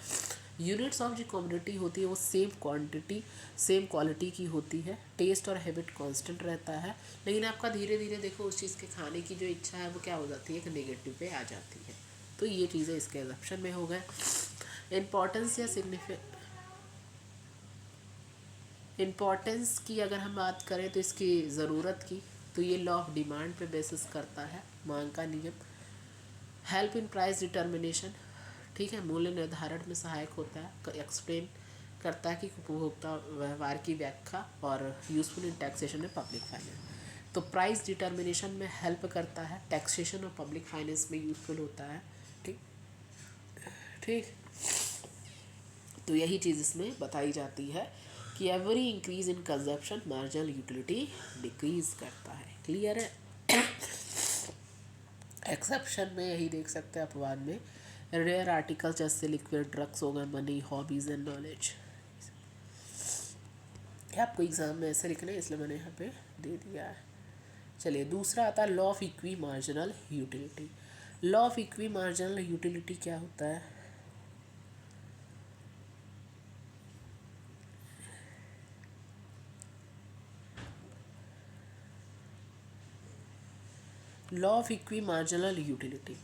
यूनिट्स ऑफ जो कमोडिटी होती है वो सेम क्वांटिटी सेम क्वालिटी की होती है, टेस्ट और हैबिट कांस्टेंट रहता है, लेकिन आपका धीरे धीरे देखो उस चीज़ के खाने की जो इच्छा है वो क्या हो जाती है, एक नेगेटिव पे आ जाती है। तो ये चीज़ें इसके एजप्शन में हो गए। इम्पॉर्टेंस या इम्पॉर्टेंस की अगर हम बात करें तो इसकी ज़रूरत की, तो ये लॉ ऑफ डिमांड पे बेसिस करता है, मांग का नियम। हेल्प इन प्राइस डिटर्मिनेशन, ठीक है, मूल्य निर्धारण में सहायक होता है, एक्सप्लेन करता है कि उपभोक्ता व्यवहार की व्याख्या, और यूजफुल इन टैक्सेशन में पब्लिक फाइनेंस। तो प्राइस डिटर्मिनेशन में हेल्प करता है, टैक्सेशन और पब्लिक फाइनेंस में यूजफुल होता है। ठीक ठीक, तो यही चीज़ इसमें बताई जाती है कि every increase in consumption marginal utility decrease करता है। क्लियर है? एक्सेप्शन में यही देख सकते हैं अपवाद में, रेयर आर्टिकल जैसे लिक्विड ड्रग्स हो गए, मनी, हॉबीज़ एंड नॉलेज। आपको एग्जाम में ऐसे लिखना है इसलिए मैंने यहाँ पे दे दिया है। चलिए, दूसरा आता है law of equi marginal utility. Law of equi marginal utility क्या होता है? Law of equi marginal utility,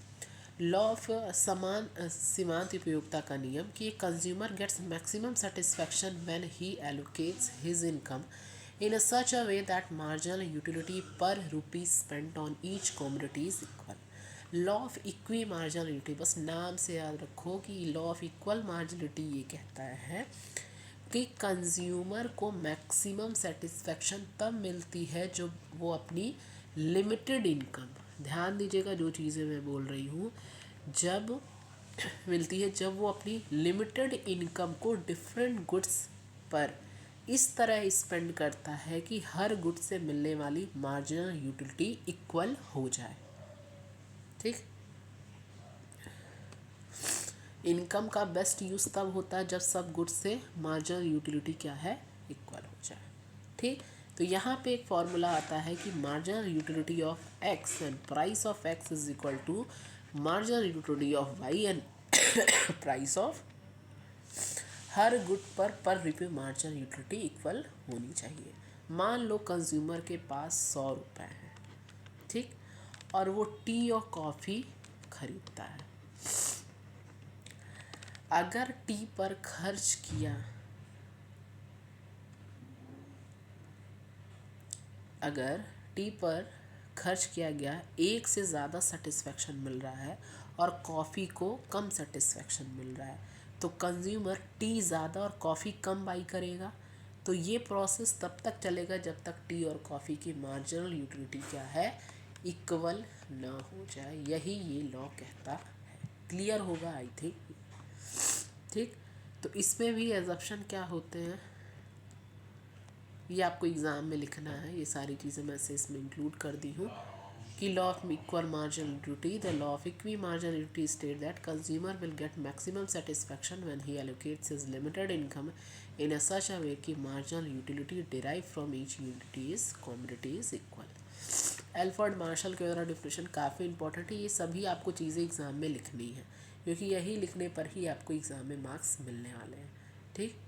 law of समान सीमांत उपयोगिता का नियम कि consumer gets maximum satisfaction when he allocates his income in a such a way that marginal utility per rupee spent on each commodity is equal। Law of equi marginality, बस नाम से याद रखो कि लॉ ऑफ इक्वल मार्जिनलिटी ये कहता है कि कंज्यूमर को मैक्सिमम सेटिस्फेक्शन तब मिलती है जब वो अपनी लिमिटेड इनकम, ध्यान दीजिएगा जो चीज़ें मैं बोल रही हूँ, जब मिलती है जब वो अपनी लिमिटेड इनकम को डिफरेंट गुड्स पर इस तरह स्पेंड करता है कि हर गुड से मिलने वाली मार्जिनल यूटिलिटी इक्वल हो जाए। ठीक, इनकम का बेस्ट यूज़ तब होता है जब सब गुड्स से मार्जिनल यूटिलिटी क्या है, इक्वल हो जाए। ठीक, तो यहाँ पे एक फॉर्मूला आता है कि marginal utility of X and price of X is equal to marginal utility of Y and price of, हर गुड पर रुपये मार्जिनल यूटिलिटी इक्वल होनी चाहिए। मान लो कंज्यूमर के पास 100 रुपये हैं, ठीक, और वो टी और कॉफ़ी खरीदता है। अगर टी पर खर्च किया, अगर टी पर खर्च किया गया एक से ज़्यादा सेटिस्फेक्शन मिल रहा है और कॉफ़ी को कम सेटिस्फेक्शन मिल रहा है, तो कंज्यूमर टी ज़्यादा और कॉफ़ी कम बाई करेगा। तो ये प्रोसेस तब तक चलेगा जब तक टी और कॉफ़ी की मार्जिनल यूटिलिटी क्या है, इक्वल ना हो जाए। यही ये लॉ कहता है। क्लियर होगा आई थिंक। ठीक, तो इसमें भी एजप्शन क्या होते हैं ये आपको एग्ज़ाम में लिखना है। ये सारी चीज़ें मैं से इसमें इंक्लूड कर दी हूँ कि law of equal marginal utility, the law of equi marginal utility state that consumer will get maximum satisfaction when he allocates his limited income in a such a way कि marginal utility derive from each unity is commodity is equal. Alfred Marshall के द्वारा definition काफ़ी important है। ये सभी आपको चीज़ें exam में लिखनी है, क्योंकि यही लिखने पर ही आपको एग्ज़ाम में मार्क्स मिलने वाले हैं। ठीक,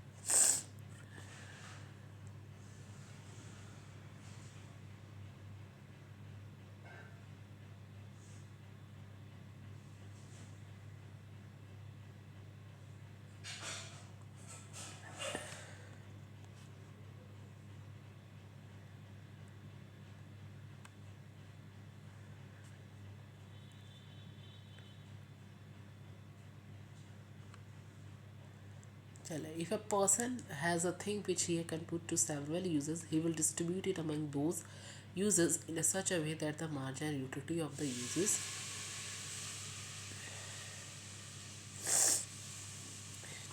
चलो, if a person has a thing which he can put to several uses, he will distribute it among those users in a such a way that the marginal utility of the uses,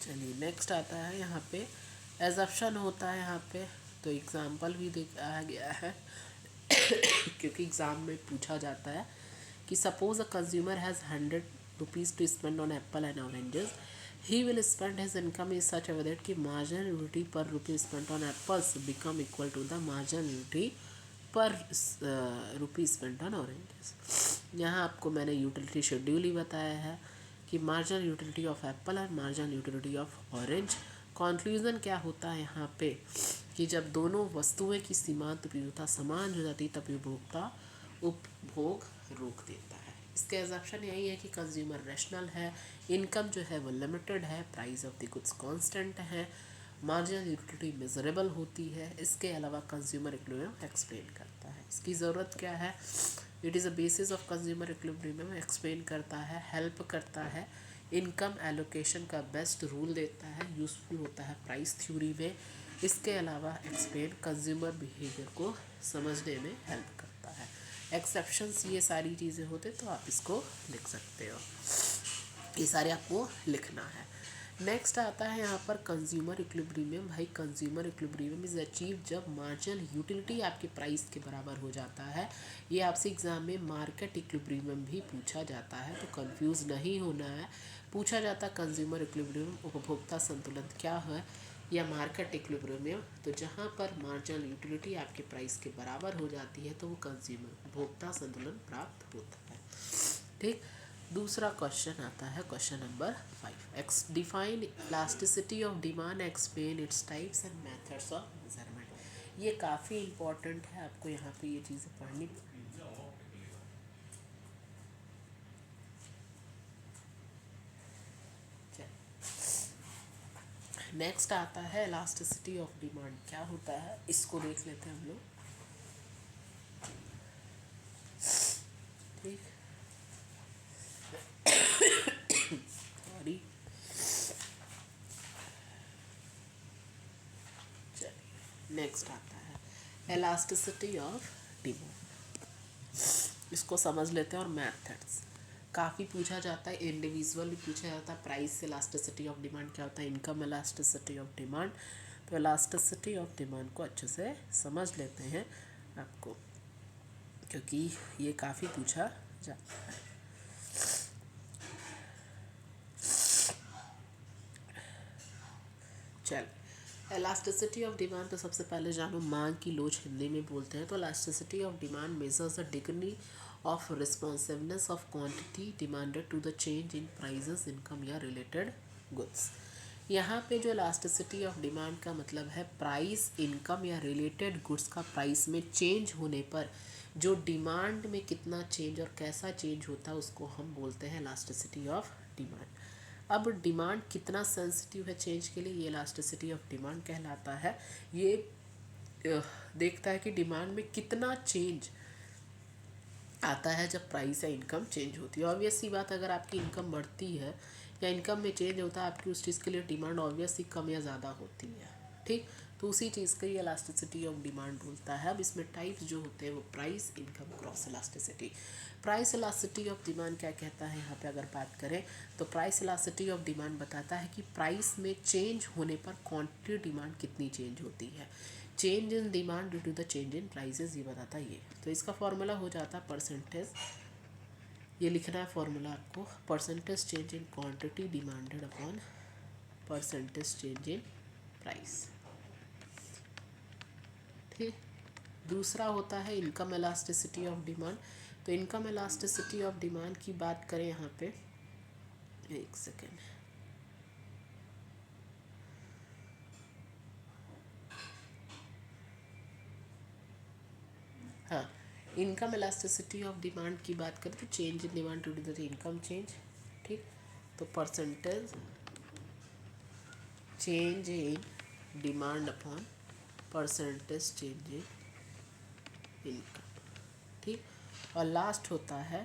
चलिए next आता है यहाँ पे assumption होता है यहाँ पे। तो एग्जाम्पल भी दिखाया गया है क्योंकि एग्ज़ाम में पूछा जाता है कि suppose a consumer has 100 rupees to spend on apple and oranges, he will spend his income in such a way that कि marginal utility per rupee spent on apples become equal to the marginal utility per rupee spent on oranges। यहाँ आपको मैंने utility schedule ही बताया है कि marginal utility of Apple और marginal utility of orange. Conclusion क्या होता है यहाँ पे कि जब दोनों वस्तुएं की सीमांत उपयोगिता समान हो जाती तब उपभोक्ता उपभोग रोक देता है। इसका एग्जैप्शन यही है कि कंज्यूमर रैशनल है, इनकम जो है वो लिमिटेड है, price of the goods constant है, मार्जिनल यूटिलिटी मेजरेबल होती है। इसके अलावा कंज्यूमर इक्विलिब्रियम एक्सप्लेन करता है। इसकी ज़रूरत क्या है, it is a basis of consumer equilibrium explain करता है, हेल्प करता है, इनकम एलोकेशन का बेस्ट रूल देता है, यूज़फुल होता है प्राइस थ्योरी में। इसके अलावा एक्सप्लेन कंज्यूमर बिहेवियर को समझने में हेल्प करता है। एक्सेप्शंस ये सारी चीज़ें होते तो आप इसको लिख सकते हो, ये सारे आपको लिखना है। नेक्स्ट आता है यहाँ पर कंज्यूमर इक्विलिब्रियम। भाई कंज्यूमर इक्विलिब्रियम इज अचीव जब मार्जिनल यूटिलिटी आपके प्राइस के बराबर हो जाता है। ये आपसे एग्जाम में मार्केट इक्विलिब्रियम भी पूछा जाता है, तो कंफ्यूज नहीं होना है। पूछा जाता कंज्यूमर इक्विलिब्रियम उपभोक्ता संतुलन क्या है या मार्केट इक्विलिब्रियम, तो जहाँ पर मार्जिनल यूटिलिटी आपके प्राइस के बराबर हो जाती है तो वो कंज्यूमर उपभोक्ता संतुलन प्राप्त होता है। ठीक, दूसरा क्वेश्चन आता है question number 5। Define elasticity of demand, explain its types and methods of measurement. ये काफ़ी इंपॉर्टेंट है, आपको यहाँ पे ये चीज़ें पढ़नी। नेक्स्ट आता है इलास्टिसिटी ऑफ डिमांड। क्या होता है इसको देख लेते हैं हम लोग। ठीक, सॉरी, चलिए नेक्स्ट आता है इलास्टिसिटी ऑफ डिमांड। इसको समझ लेते हैं। और मैथड्स काफ़ी पूछा जाता है, इंडिविजुअल भी पूछा जाता है। प्राइस इलास्टिसिटी ऑफ डिमांड क्या होता है, इनकम इलास्टिसिटी ऑफ डिमांड। तो इलास्टिसिटी ऑफ डिमांड को अच्छे से समझ लेते हैं आपको, क्योंकि ये काफ़ी पूछा जाता है। चल, इलास्टिसिटी ऑफ डिमांड तो सबसे पहले जानो, मांग की लोच हिंदी में बोलते हैं। तो elasticity of demand measures the degree of responsiveness of quantity demanded to the change in prices, income या रिलेटेड गुड्स। यहाँ पे जो इलास्टिसिटी ऑफ डिमांड का मतलब है प्राइस, इनकम या रिलेटेड गुड्स का प्राइस में चेंज होने पर जो डिमांड में कितना चेंज और कैसा चेंज होता है उसको हम बोलते हैं इलास्टिसिटी ऑफ डिमांड। अब डिमांड कितना सेंसिटिव है चेंज के लिए, ये इलास्टिसिटी ऑफ डिमांड कहलाता है। ये देखता है कि डिमांड में कितना चेंज आता है जब प्राइस या इनकम चेंज होती है। ऑब्वियस सी बात, अगर आपकी इनकम बढ़ती है या इनकम में चेंज होता है, आपकी उस चीज़ के लिए डिमांड ऑब्वियसली कम या ज़्यादा होती है। ठीक, तो उसी चीज़ का ये इलास्टिसिटी ऑफ डिमांड बोलता है। अब इसमें टाइप्स जो होते हैं वो price, income, cross elasticity. Price elasticity of demand क्या कहता है यहाँ पे अगर बात करें तो प्राइस इलास्टिसिटी ऑफ डिमांड बताता है कि प्राइस में चेंज होने पर क्वांटिटी डिमांड कितनी चेंज होती है। Change in demand due to the change in prices, ये बताता है ये। तो इसका फॉर्मूला हो जाता है परसेंटेज, ये लिखना है फॉर्मूला आपको, percentage change in quantity demanded upon percentage change in price. ठीक, दूसरा होता है इनकम इलास्टिसिटी ऑफ डिमांड। तो इनकम इलास्टिसिटी ऑफ डिमांड की बात करें यहाँ पे, एक सेकेंड, हाँ, इनकम इलास्टिसिटी ऑफ डिमांड की बात करें तो change in demand to do the income change. ठीक, तो percentage change in demand upon percentage change in income. ठीक, और लास्ट होता है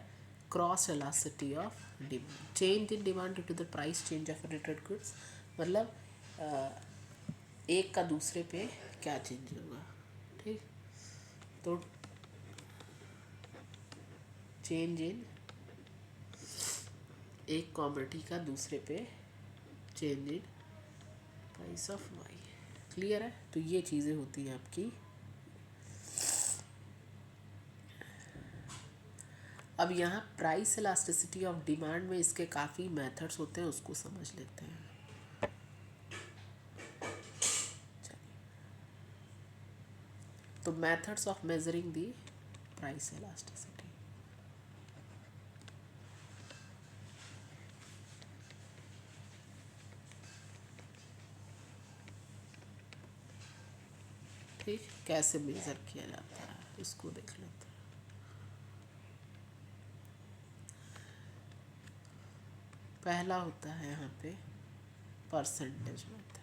cross elasticity of demand, change in demand due to the price change of related goods. मतलब एक का दूसरे पे क्या चेंज होगा। ठीक, तो चेंज इन एक कॉमोडिटी का दूसरे पे change in price of Y. Clear है, तो ये चीज़ें होती हैं आपकी। अब यहाँ प्राइस इलास्टिसिटी ऑफ डिमांड में इसके काफ़ी मेथड्स होते हैं, उसको समझ लेते हैं। तो methods of measuring the price elasticity. ठीक, कैसे मेजर किया जाता है इसको देख लेते हैं। पहला होता है यहाँ पे परसेंटेज मेथड।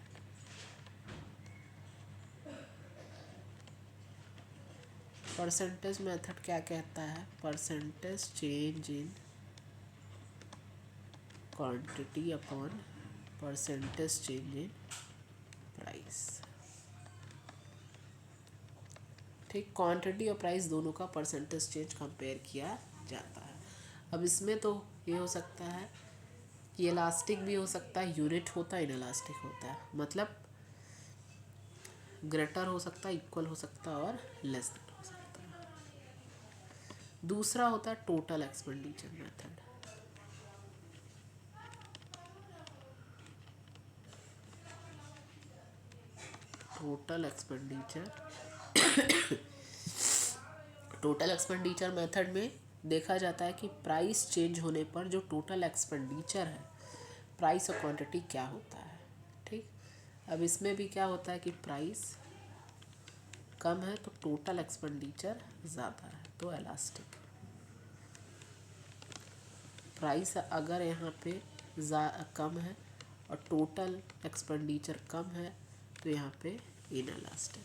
परसेंटेज मेथड क्या कहता है, percentage change in quantity upon percentage change in price. ठीक, क्वांटिटी और प्राइस दोनों का परसेंटेज चेंज कंपेयर किया जाता है। अब इसमें तो ये हो सकता है कि इलास्टिक भी हो सकता है, यूनिट होता है, इनइलास्टिक होता है, मतलब ग्रेटर हो सकता है, इक्वल हो सकता है और लेस देन हो सकता है। दूसरा होता है total expenditure method. Total expenditure method में देखा जाता है कि प्राइस चेंज होने पर जो टोटल एक्सपेंडिचर है, प्राइस और क्वांटिटी क्या होता है। ठीक, अब इसमें भी क्या होता है कि प्राइस कम है तो टोटल एक्सपेंडिचर ज़्यादा है, तो इलास्टिक। प्राइस अगर यहाँ पे कम है और टोटल एक्सपेंडिचर कम है तो यहाँ पे इनएलास्टिक।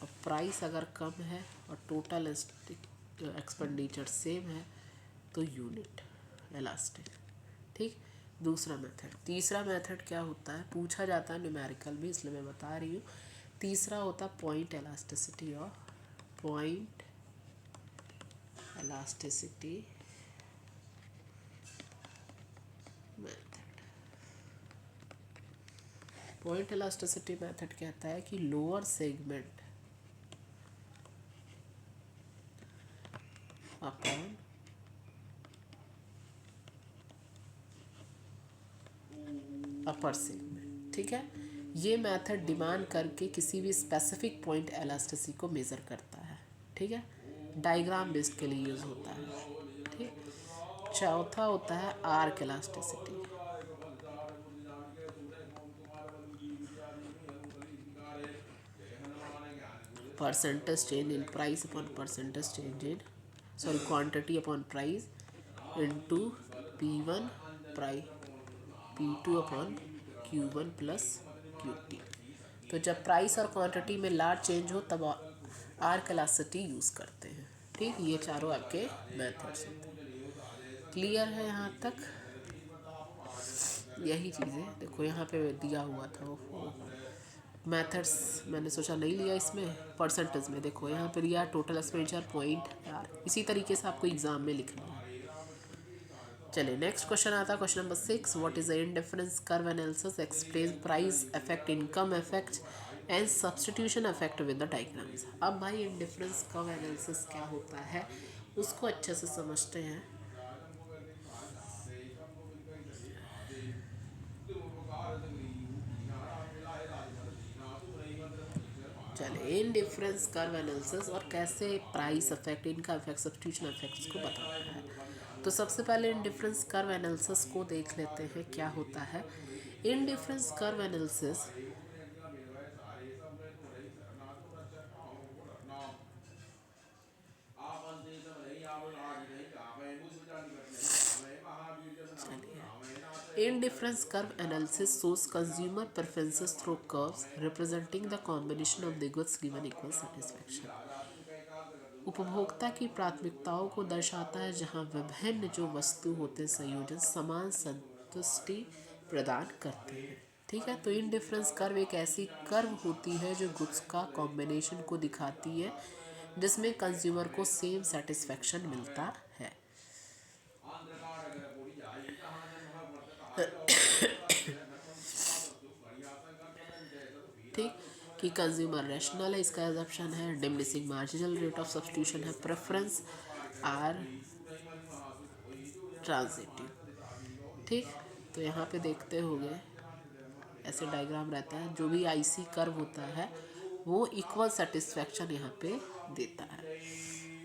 और प्राइस अगर कम है और टोटल एक्सपेंडिचर सेम है तो यूनिट इलास्टिक। ठीक, दूसरा मेथड। तीसरा मेथड क्या होता है, पूछा जाता है न्यूमेरिकल में, इसलिए मैं बता रही हूँ। तीसरा होता है पॉइंट इलास्टिसिटी और point elasticity method. Point elasticity method कहता है कि lower segment upon upper segment. ठीक है, ये मेथड डिमांड करके किसी भी स्पेसिफिक पॉइंट इलास्टिसिटी को मेज़र करता है। ठीक है, डायग्राम बेस्ड के लिए यूज़ होता है। ठीक, चौथा होता है arc elasticity. Percentage change in price upon percentage change in quantity upon price into P1 price P2 upon Q1 plus Q2। तो जब प्राइस और क्वांटिटी में लार्ज चेंज हो तब आर्क इलास्टिसिटी यूज़ करते हैं। ठीक, ये चारों आपके मेथड्स होते हैं। क्लियर है यहाँ तक? यही चीज़ें देखो यहाँ पे दिया हुआ था वो मेथड्स, मैंने सोचा नहीं लिया इसमें। परसेंटेज में देखो यहाँ पे दिया टोटल एक्सपेंडिचर पॉइंट यार, इसी तरीके से आपको एग्जाम में लिखना है। चलिए नेक्स्ट क्वेश्चन आता है, question number 6। What is the indifference curve analysis explain price effect, income effect and substitution effect with the diagrams. अब भाई इंडिफरेंस कर्व एनालिसिस क्या होता है उसको अच्छे से समझते हैं। चलिए इंडिफरेंस कर्व एनालिसिस और कैसे प्राइस इफेक्ट, इनका इफेक्ट, सब्स्टिट्यूशन इफेक्ट्स को बताना है। तो सबसे पहले इंडिफरेंस कर्व एनालिसिस को देख लेते हैं क्या होता है। Indifference curve analysis indifference curve analysis shows consumer preferences through curves representing the combination of the goods given equal satisfaction। उपभोक्ता की प्राथमिकताओं को दर्शाता है जहां विभिन्न जो वस्तु होते हैं संयोजन समान संतुष्टि प्रदान करते हैं। ठीक है, तो इंडिफरेंस कर्व एक ऐसी कर्व होती है जो गुड्स का कॉम्बिनेशन को दिखाती है जिसमें कंज्यूमर को सेम सेटिस्फेक्शन मिलता है। ठीक, कि कंज्यूमर रैशनल है, इसका एजप्शन है। Diminishing marginal rate of substitution है। Preference are transitive. ठीक, तो यहाँ पे देखते होंगे ऐसे डायग्राम रहता है, जो भी आईसी कर्व होता है वो इक्वल सेटिस्फेक्शन यहाँ पे देता है।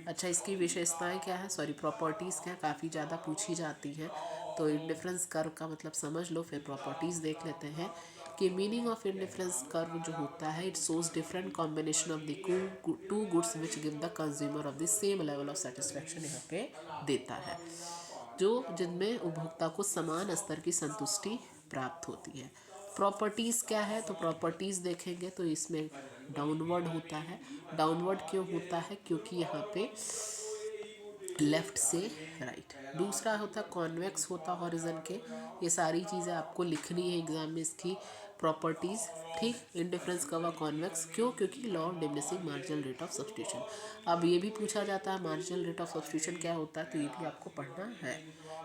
अच्छा, इसकी विशेषताएं क्या है, सॉरी प्रॉपर्टीज़ क्या, काफ़ी ज़्यादा पूछी जाती हैं। तो इंडिफरेंस कर्व का मतलब समझ लो, फिर प्रॉपर्टीज़ देख लेते हैं कि मीनिंग ऑफ इंडिफरेंस कर्व जो होता है, it shows different combination of the two goods which give the consumer of the same level of satisfaction यहाँ पे देता है, जो जिनमें उपभोक्ता को समान स्तर की संतुष्टि प्राप्त होती है। प्रॉपर्टीज़ क्या है, तो प्रॉपर्टीज़ देखेंगे तो इसमें डाउनवर्ड होता है। डाउनवर्ड क्यों होता है, क्योंकि यहाँ पे लेफ़्ट से राइट। दूसरा होता कॉन्वेक्स होता हॉरिजन के। ये सारी चीज़ें आपको लिखनी है एग्जाम में, इसकी प्रॉपर्टीज़। ठीक, इंडिफरेंस कवा कॉन्वेक्स क्यों, क्योंकि law of diminishing marginal rate of substitution. अब ये भी पूछा जाता है मार्जिनल रेट ऑफ सब्स्टिट्यूशन क्या होता है, तो ये भी आपको पढ़ना है।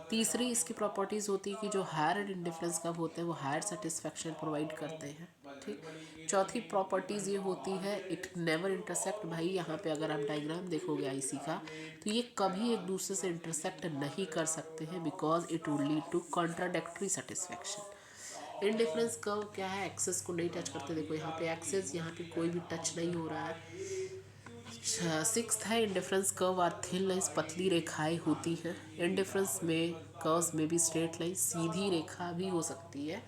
तीसरी इसकी प्रॉपर्टीज़ होती है कि जो हायर इंडिफरेंस कब होते हैं वो हायर सेटिस्फेक्शन प्रोवाइड करते हैं। ठीक, चौथी प्रॉपर्टीज़ ये होती है इट नेवर इंटरसेक्ट। भाई यहाँ पे अगर आप डायग्राम देखोगे आईसी का, तो ये कभी एक दूसरे से इंटरसेक्ट नहीं कर सकते हैं, because it would lead to contradictory satisfaction. Indifference curve क्या है, एक्सेस को नहीं टच करते। देखो यहाँ पे एक्सेस, यहाँ पे कोई भी टच नहीं हो रहा है। सिक्स्थ है indifference curve are thin lines, पतली रेखाएं होती हैं। इंडिफरेंस में कर्व्स में भी स्ट्रेट लाइन, सीधी रेखा भी हो सकती है।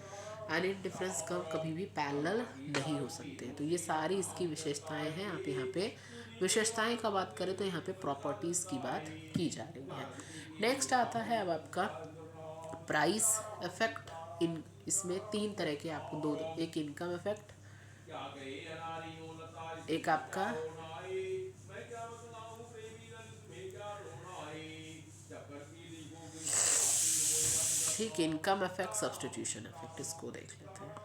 एंड इंडिफरेंस कर्व कभी भी पैरेलल नहीं हो सकते। तो ये सारी इसकी विशेषताएं हैं। आप यहाँ पे विशेषताएं का बात करें तो यहाँ पे प्रॉपर्टीज़ की बात की जा रही है। नेक्स्ट आता है अब आपका प्राइस इफेक्ट इन इसमें तीन तरह के आपको दो, एक इनकम इफेक्ट, एक आपका ठीक इनकम इफेक्ट, सब्सटीट्यूशन इफेक्ट, इसको देख लेते हैं।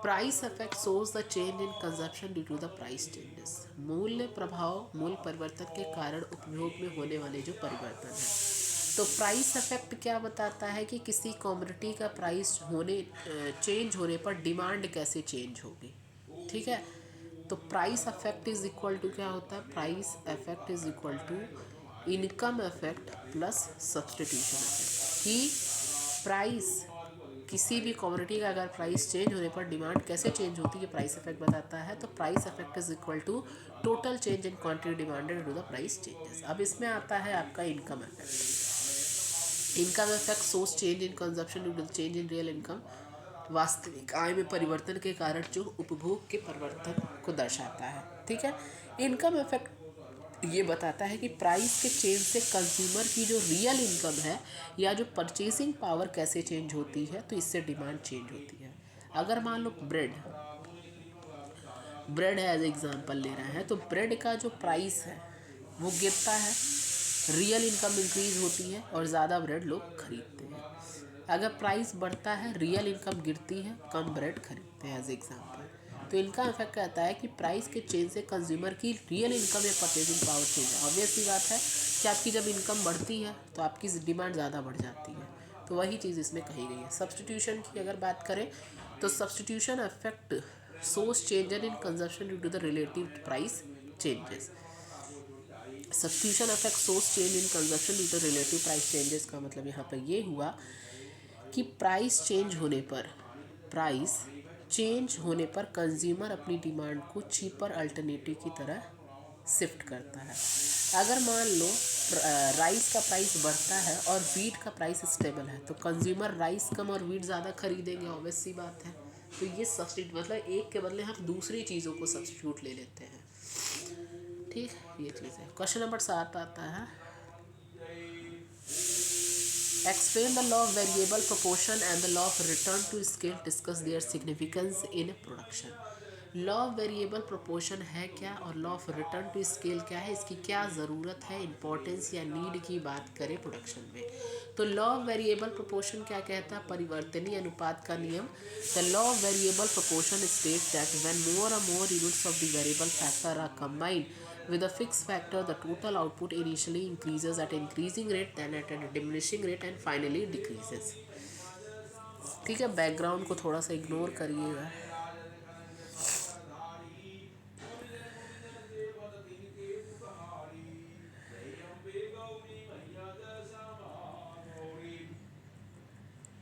Price effect shows the change in consumption due to the price changes. मूल्य प्रभाव मूल्य परिवर्तन के कारण उपभोग में होने वाले जो परिवर्तन है। तो प्राइस इफेक्ट क्या बताता है कि किसी कमोडिटी का प्राइस चेंज होने पर डिमांड कैसे चेंज होगी। ठीक है, तो price effect is equal to क्या होता है, price effect is equal to income effect plus substitution effect. कि प्राइस किसी भी कमोडिटी का अगर प्राइस चेंज होने पर डिमांड कैसे चेंज होती है, प्राइस इफेक्ट बताता है। तो price effect is equal to total change in quantity demanded to the price changes. अब इसमें आता है आपका इनकम इफेक्ट। इनकम इफेक्ट सोर्स change in consumption due to change in real income. वास्तविक आय में परिवर्तन के कारण जो उपभोग के परिवर्तन को दर्शाता है। ठीक है, इनकम इफेक्ट ये बताता है कि प्राइस के चेंज से कंज्यूमर की जो रियल इनकम है या जो परचेसिंग पावर कैसे चेंज होती है, तो इससे डिमांड चेंज होती है। अगर मान लो ब्रेड है एज एग्जांपल ले रहे हैं, तो ब्रेड का जो प्राइस है वो गिरता है, रियल इनकम इंक्रीज होती है और ज़्यादा ब्रेड लोग खरीदते हैं। अगर प्राइस बढ़ता है, रियल इनकम गिरती है, कम ब्रेड खरीदते हैं एज एग्जांपल। तो इनका इफेक्ट कहता है कि प्राइस के चेंज से कंज्यूमर की रियल इनकम या परचेजिंग पावर चेंज है। ऑब्वियस सी बात है कि आपकी जब इनकम बढ़ती है तो आपकी डिमांड ज़्यादा बढ़ जाती है। तो वही चीज़ इसमें कही गई है। सब्सटीट्यूशन की अगर बात करें तो सब्सटीट्यूशन इफेक्ट सोर्स change in consumption due to the relative price changes. Substitution effect सोर्स change in consumption due to relative price changes का मतलब यहाँ पर ये हुआ कि प्राइस चेंज होने पर कंज्यूमर अपनी डिमांड को चीपर अल्टरनेटिव की तरह शिफ्ट करता है। अगर मान लो राइस का प्राइस बढ़ता है और वीट का प्राइस स्टेबल है, तो कंज्यूमर राइस कम और वीट ज़्यादा खरीदेंगे, ऑब्वियस सी बात है। तो ये सब्सटीट्यूट मतलब एक के बदले हम दूसरी चीज़ों को सब्सटीट्यूट ले लेते हैं। ठीक, ये चीज़ है। क्वेश्चन नंबर 7 आता है, explain the law of variable proportion and the law of return to scale, discuss their significance in production। Law of variable proportion है क्या और law of return to scale क्या है, इसकी क्या ज़रूरत है, इंपॉर्टेंस या नीड की बात करें प्रोडक्शन में। तो लॉ ऑफ वेरिएबल प्रोपोर्शन क्या कहता है, परिवर्तनीय अनुपात का नियम। The law of variable proportion state that when more और more units of the variable factor are combined with a fixed factor, the total output initially increases at increasing rate, then at a diminishing rate and finally decreases। ठीक है, background को थोड़ा सा ignore करिएगा।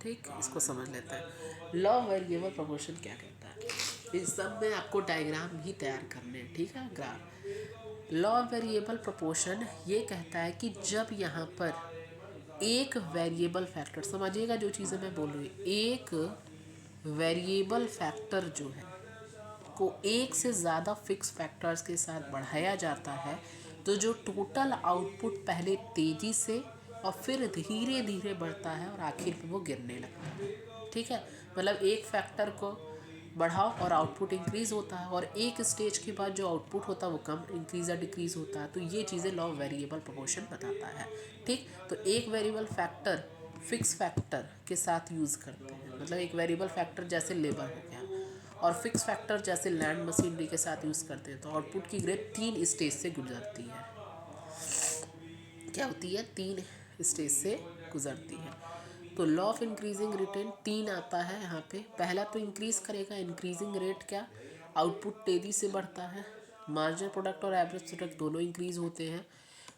ठीक, इसको समझ लेते हैं। लॉ ऑफ वेरिएबल प्रोपोर्शन क्या कहता है, इस सब में आपको डायग्राम भी तैयार करने हैं। ठीक है, graph. Law of variable proportion ये कहता है कि जब यहाँ पर एक वेरिएबल फैक्टर, समझिएगा जो चीज़ें मैं बोल रही हूँ, एक वेरिएबल फैक्टर जो है को एक से ज़्यादा फिक्स फैक्टर्स के साथ बढ़ाया जाता है, तो जो टोटल आउटपुट पहले तेज़ी से और फिर धीरे धीरे बढ़ता है और आखिर में वो गिरने लगता है। ठीक है, मतलब एक फैक्टर को बढ़ाओ और आउटपुट इंक्रीज़ होता है, और एक स्टेज के बाद जो आउटपुट होता है वो कम इंक्रीज या डिक्रीज़ होता है। तो ये चीज़ें लॉ ऑफ वेरिएबल प्रोपोर्शन बताता है। ठीक, तो एक वेरिएबल फैक्टर फिक्स फैक्टर के साथ यूज़ करते हैं, मतलब एक वेरिएबल फैक्टर जैसे लेबर हो गया और फिक्स फैक्टर जैसे लैंड मशीनरी के साथ यूज़ करते हैं, तो आउटपुट की ग्रेड 3 स्टेज से गुजरती है। क्या होती है, 3 स्टेज से गुजरती है। तो लॉ ऑफ इंक्रीजिंग रिटर्न 3 आता है यहाँ पे। पहला तो इंक्रीज करेगा, इंक्रीजिंग रेट क्या, आउटपुट तेज़ी से बढ़ता है, मार्जिनल प्रोडक्ट और एवरेज प्रोडक्ट दोनों इंक्रीज होते हैं।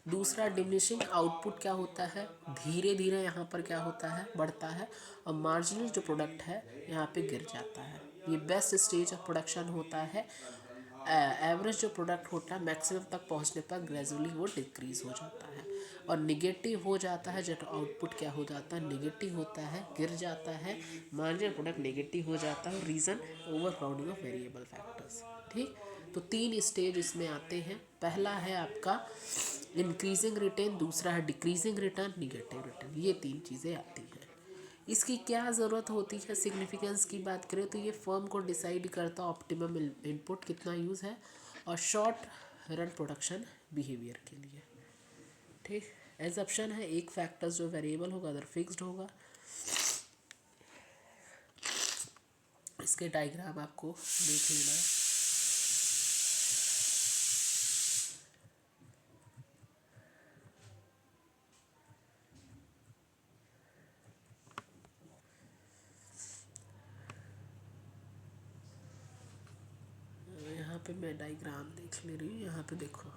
दूसरा डिमिनिशिंग आउटपुट क्या होता है, धीरे धीरे यहाँ पर क्या होता है, बढ़ता है, और मार्जिनल जो प्रोडक्ट है यहाँ पे गिर जाता है। ये बेस्ट स्टेज ऑफ प्रोडक्शन होता है। एवरेज जो प्रोडक्ट होता है मैक्सिमम तक पहुँचने पर ग्रेजुअली वो डिक्रीज हो जाता है और निगेटिव हो जाता है। जब आउटपुट क्या हो जाता है, निगेटिव होता है, गिर जाता है, मार्जिनल प्रोडक्ट नेगेटिव हो जाता है। Reason overcrowding of variable factors. ठीक, तो 3 स्टेज इसमें आते हैं। पहला है आपका इंक्रीजिंग रिटर्न, दूसरा है डिक्रीजिंग रिटर्न, निगेटिव रिटर्न। ये 3 चीज़ें आती हैं। इसकी क्या ज़रूरत होती है, सिग्निफिकेंस की बात करें तो ये फर्म को डिसाइड करता है ऑप्टिमम इनपुट कितना यूज़ है और शॉर्ट रन प्रोडक्शन बिहेवियर के लिए। ठीक, एजप्शन है एक फैक्टर्स जो वेरिएबल होगा अदर फिक्स्ड होगा। इसके डायग्राम आपको देख लेना है। यहाँ पे मैं डायग्राम देख ले रही हूँ, यहाँ पे देखो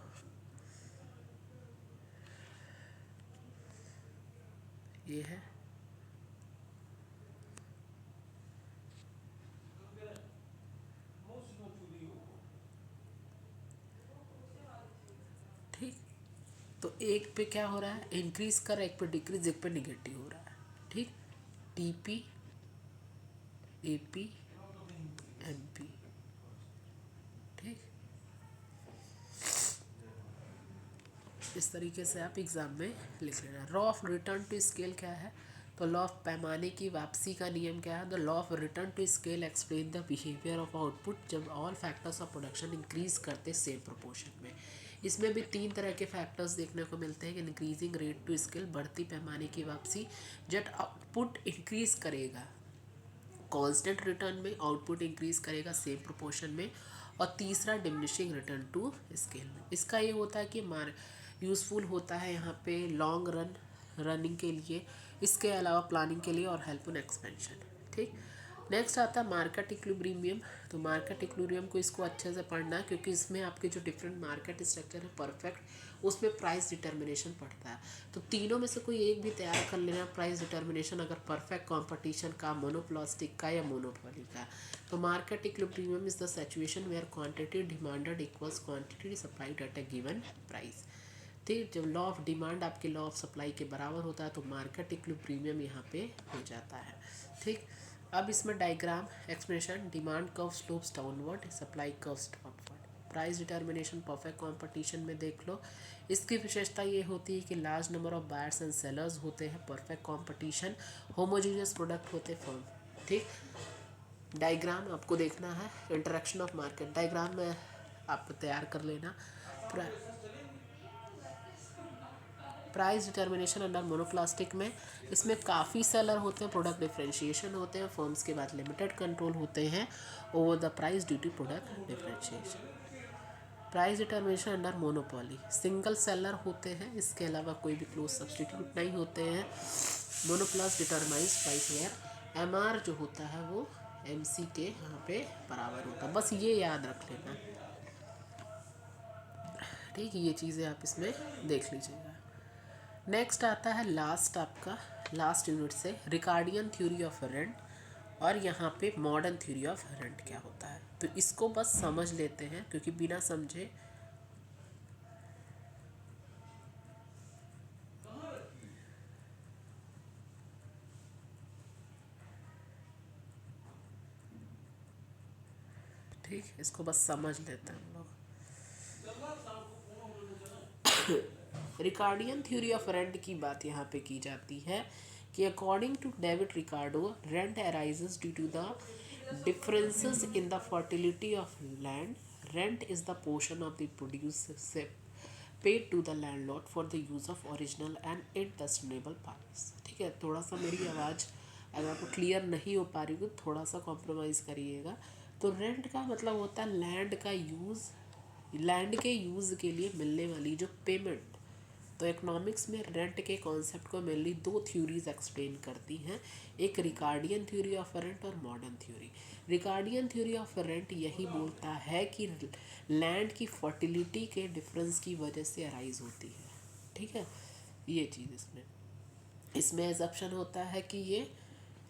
ये है। ठीक, तो एक पे क्या हो रहा है, इंक्रीज कर रहा है, एक पे डिक्रीज, एक पे निगेटिव हो रहा है। ठीक, टीपी, एपी, एमपी। ठीक, इस तरीके से आप एग्जाम में लिख लेना। Law of return to scale क्या है, तो लॉ ऑफ पैमाने की वापसी का नियम क्या है, the law of return to scale explain the behaviour of output जब all factors of production increase करते सेम प्रोपोर्शन में। इसमें भी 3 तरह के फैक्टर्स देखने को मिलते हैं कि इंक्रीजिंग रेट टू स्केल, बढ़ती पैमाने की वापसी, जब आउटपुट इंक्रीज करेगा कांस्टेंट रिटर्न में, आउटपुट इंक्रीज करेगा सेम प्रोपोर्शन में, और तीसरा डिमिनिशिंग रिटर्न टू स्केल में। इसका ये होता है कि यूज़फुल होता है यहाँ पे लॉन्ग रनिंग के लिए, इसके अलावा प्लानिंग के लिए और हेल्प इन एक्सपेंशन। ठीक, नेक्स्ट आता है मार्केट इक्विलिब्रियम। तो मार्केट इक्विलिब्रियम को इसको अच्छे से पढ़ना है क्योंकि इसमें आपके जो डिफरेंट मार्केट स्ट्रक्चर है परफेक्ट, उसमें प्राइस डिटर्मिनेशन पड़ता है। तो तीनों में से कोई एक भी तैयार कर लेना प्राइस डिटर्मिनेशन, अगर परफेक्ट कंपटीशन का, मोनोप्लास्टिक का या मोनोपोली का। तो market equilibrium is the situation where quantity demanded equals quantity supplied at a given price. ठीक, जब लॉ ऑफ डिमांड आपके लॉ ऑफ सप्लाई के बराबर होता है तो मार्केट इक्विलिब्रियम यहाँ पे हो जाता है। ठीक, अब इसमें diagram explanation, demand curve slopes downward, supply curves downward. Price determination perfect competition में देख लो, इसकी विशेषता ये होती है कि large number of buyers and sellers होते हैं, परफेक्ट कंपटीशन, होमोजीनियस प्रोडक्ट होते फर्म। ठीक, डायग्राम आपको देखना है, इंटरेक्शन ऑफ मार्केट डायग्राम में आप तैयार कर लेना। प्राइस डिटर्मिनेशन अंडर मोनोप्लास्टिक में इसमें काफ़ी सेलर होते हैं, प्रोडक्ट डिफरेंशिएशन होते हैं, फर्म्स के बाद लिमिटेड कंट्रोल होते हैं over the price due to product differentiation. Price determination under monopoly, single seller होते हैं, इसके अलावा कोई भी क्लोज सब्सटीट्यूट नहीं होते हैं। मोनोप्लास डिटरमाइज प्राइस वेयर एमआर जो होता है वो एमसी के यहाँ पे बराबर होता है, बस ये याद रख लेना। ठीक, ये चीज़ें आप इसमें देख लीजिएगा। नेक्स्ट आता है लास्ट आपका, लास्ट यूनिट से रिकार्डियन थ्योरी ऑफ रेंट, और यहाँ पे मॉडर्न थ्योरी ऑफ रेंट क्या होता है, तो इसको बस समझ लेते हैं क्योंकि बिना समझे ठीक, इसको बस समझ लेते हैं हम लोग। रिकार्डियन थ्योरी ऑफ रेंट की बात यहाँ पे की जाती है कि according to David Ricardo rent arises due to the differences in the fertility of land. Rent is the portion of the produce paid to the landlord for the use of original and insustainable parts. ठीक है, थोड़ा सा मेरी आवाज़ अगर आपको clear नहीं हो पा रही हो तो थोड़ा सा कॉम्प्रोमाइज़ करिएगा। तो रेंट का मतलब होता है लैंड का यूज़, लैंड के यूज़ के लिए मिलने वाली जो पेमेंट। तो इकोनॉमिक्स में रेंट के कॉन्सेप्ट को मेनली 2 थ्योरीज एक्सप्लेन करती हैं, एक रिकार्डियन थ्योरी ऑफ रेंट और modern theory. Ricardian theory of rent यही बोलता है कि लैंड की फर्टिलिटी के डिफरेंस की वजह से अराइज होती है। ठीक है, ये चीज़ इसमें एजप्शन होता है कि ये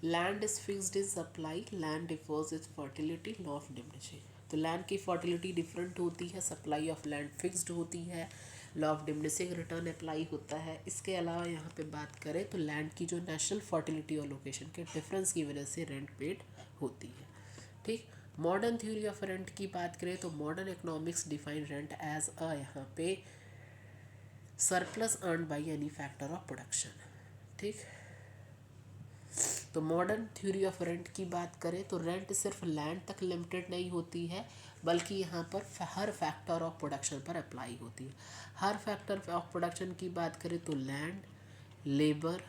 land is fixed in supply, land differs is fertility, law of diminishing. तो लैंड की फर्टिलिटी डिफरेंट होती है, सप्लाई ऑफ लैंड फिक्स्ड होती है, law of diminishing return apply होता है। इसके अलावा यहाँ पे बात करें तो लैंड की जो नेचुरल फर्टिलिटी और लोकेशन के डिफरेंस की वजह से रेंट पेड होती है। ठीक, मॉडर्न थ्योरी ऑफ रेंट की बात करें तो modern economics define rent as a यहाँ पे surplus earn by any factor of production. ठीक, तो मॉडर्न थ्योरी ऑफ रेंट की बात करें तो रेंट सिर्फ लैंड तक लिमिटेड नहीं होती है, बल्कि यहाँ पर हर फैक्टर ऑफ प्रोडक्शन पर अप्लाई होती है। हर फैक्टर ऑफ प्रोडक्शन की बात करें तो लैंड, लेबर,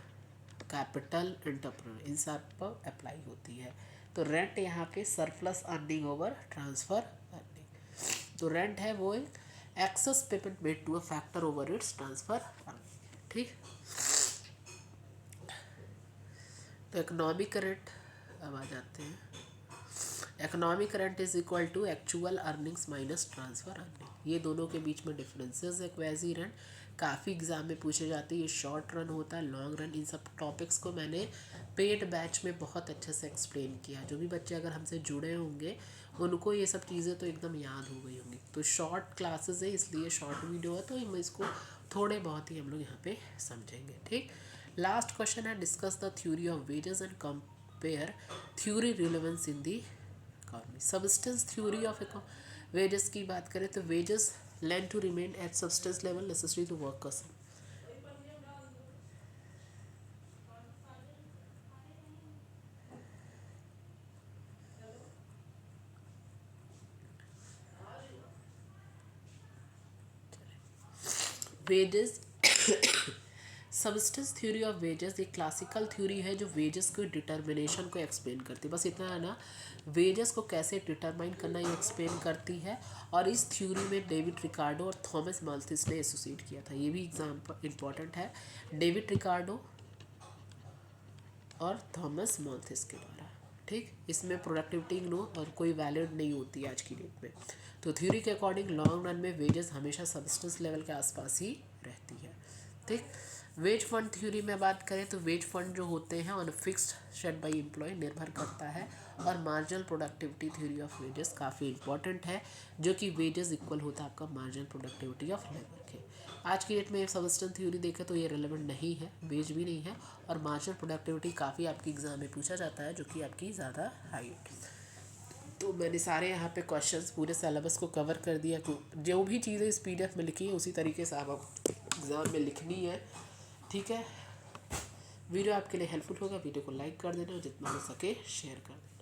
कैपिटल, एंटरप्रेन्योर, इन सब पर अप्लाई होती है। तो रेंट यहाँ पे surplus earning over transfer earning. तो रेंट है वो एक excess payment made to a factor over its transfer earning. ठीक, तो इकोनॉमिक करंट अब आ जाते हैं। Economic current is equal to actual earnings minus transfer earning. ये दोनों के बीच में डिफरेंसेस है। क्वेजी रन काफ़ी एग्जाम में पूछे जाते हैं। ये शॉर्ट रन होता है, लॉन्ग रन, इन सब टॉपिक्स को मैंने पेड बैच में बहुत अच्छे से एक्सप्लेन किया। जो भी बच्चे अगर हमसे जुड़े होंगे उनको ये सब चीज़ें तो एकदम याद हो गई होंगी। तो शॉर्ट क्लासेस है इसलिए शॉर्ट वीडियो है, तो हम इसको थोड़े बहुत ही हम लोग यहाँ पे समझेंगे। ठीक, लास्ट क्वेश्चन है discuss the theory of wages and compare theory relevance in the economy. Subsistence theory of wages की बात करें तो wages tend to remain at subsistence level necessary to work का सम। Wages subsistence theory of wages एक classical theory है जो wages को डिटर्मिनेशन को एक्सप्लेन करती है। बस इतना है ना, वेजेस को कैसे डिटरमाइन करना ये एक्सप्लेन करती है। और इस थ्योरी में डेविड रिकार्डो और थॉमस माल्थिस ने एसोसिएट किया था। ये भी एग्जाम इंपॉर्टेंट है, डेविड रिकार्डो और थॉमस माल्थिस के द्वारा। ठीक, इसमें प्रोडक्टिविटी नो और कोई वैलिड नहीं होती है आज की डेट में। तो थ्योरी के अकॉर्डिंग लॉन्ग रन में वेजेस हमेशा सब्सटेंस लेवल के आसपास ही रहती है। ठीक, वेज फंड थ्योरी में बात करें तो वेज फंड जो होते हैं on fixed set by employ निर्भर करता है। और marginal productivity theory of wages काफ़ी इंपॉर्टेंट है, जो कि वेजेस इक्वल होता है आपका मार्जिनल प्रोडक्टिविटी ऑफ लेबर के। आज की डेट में सब्सटेंस थ्योरी देखें तो ये रेलेवेंट नहीं है, वेज भी नहीं है। और मार्जिनल प्रोडक्टिविटी काफ़ी आपकी एग्जाम में पूछा जाता है, जो कि आपकी ज़्यादा हाइट। तो मैंने सारे यहाँ पे क्वेश्चंस पूरे सिलेबस को कवर कर दिया। जो भी चीज़ें इस पीडीएफ में लिखी है उसी तरीके से आप एग्ज़ाम में लिखनी है। ठीक है, वीडियो आपके लिए हेल्पफुल होगा, वीडियो को लाइक कर देना और जितना हो सके शेयर कर देना।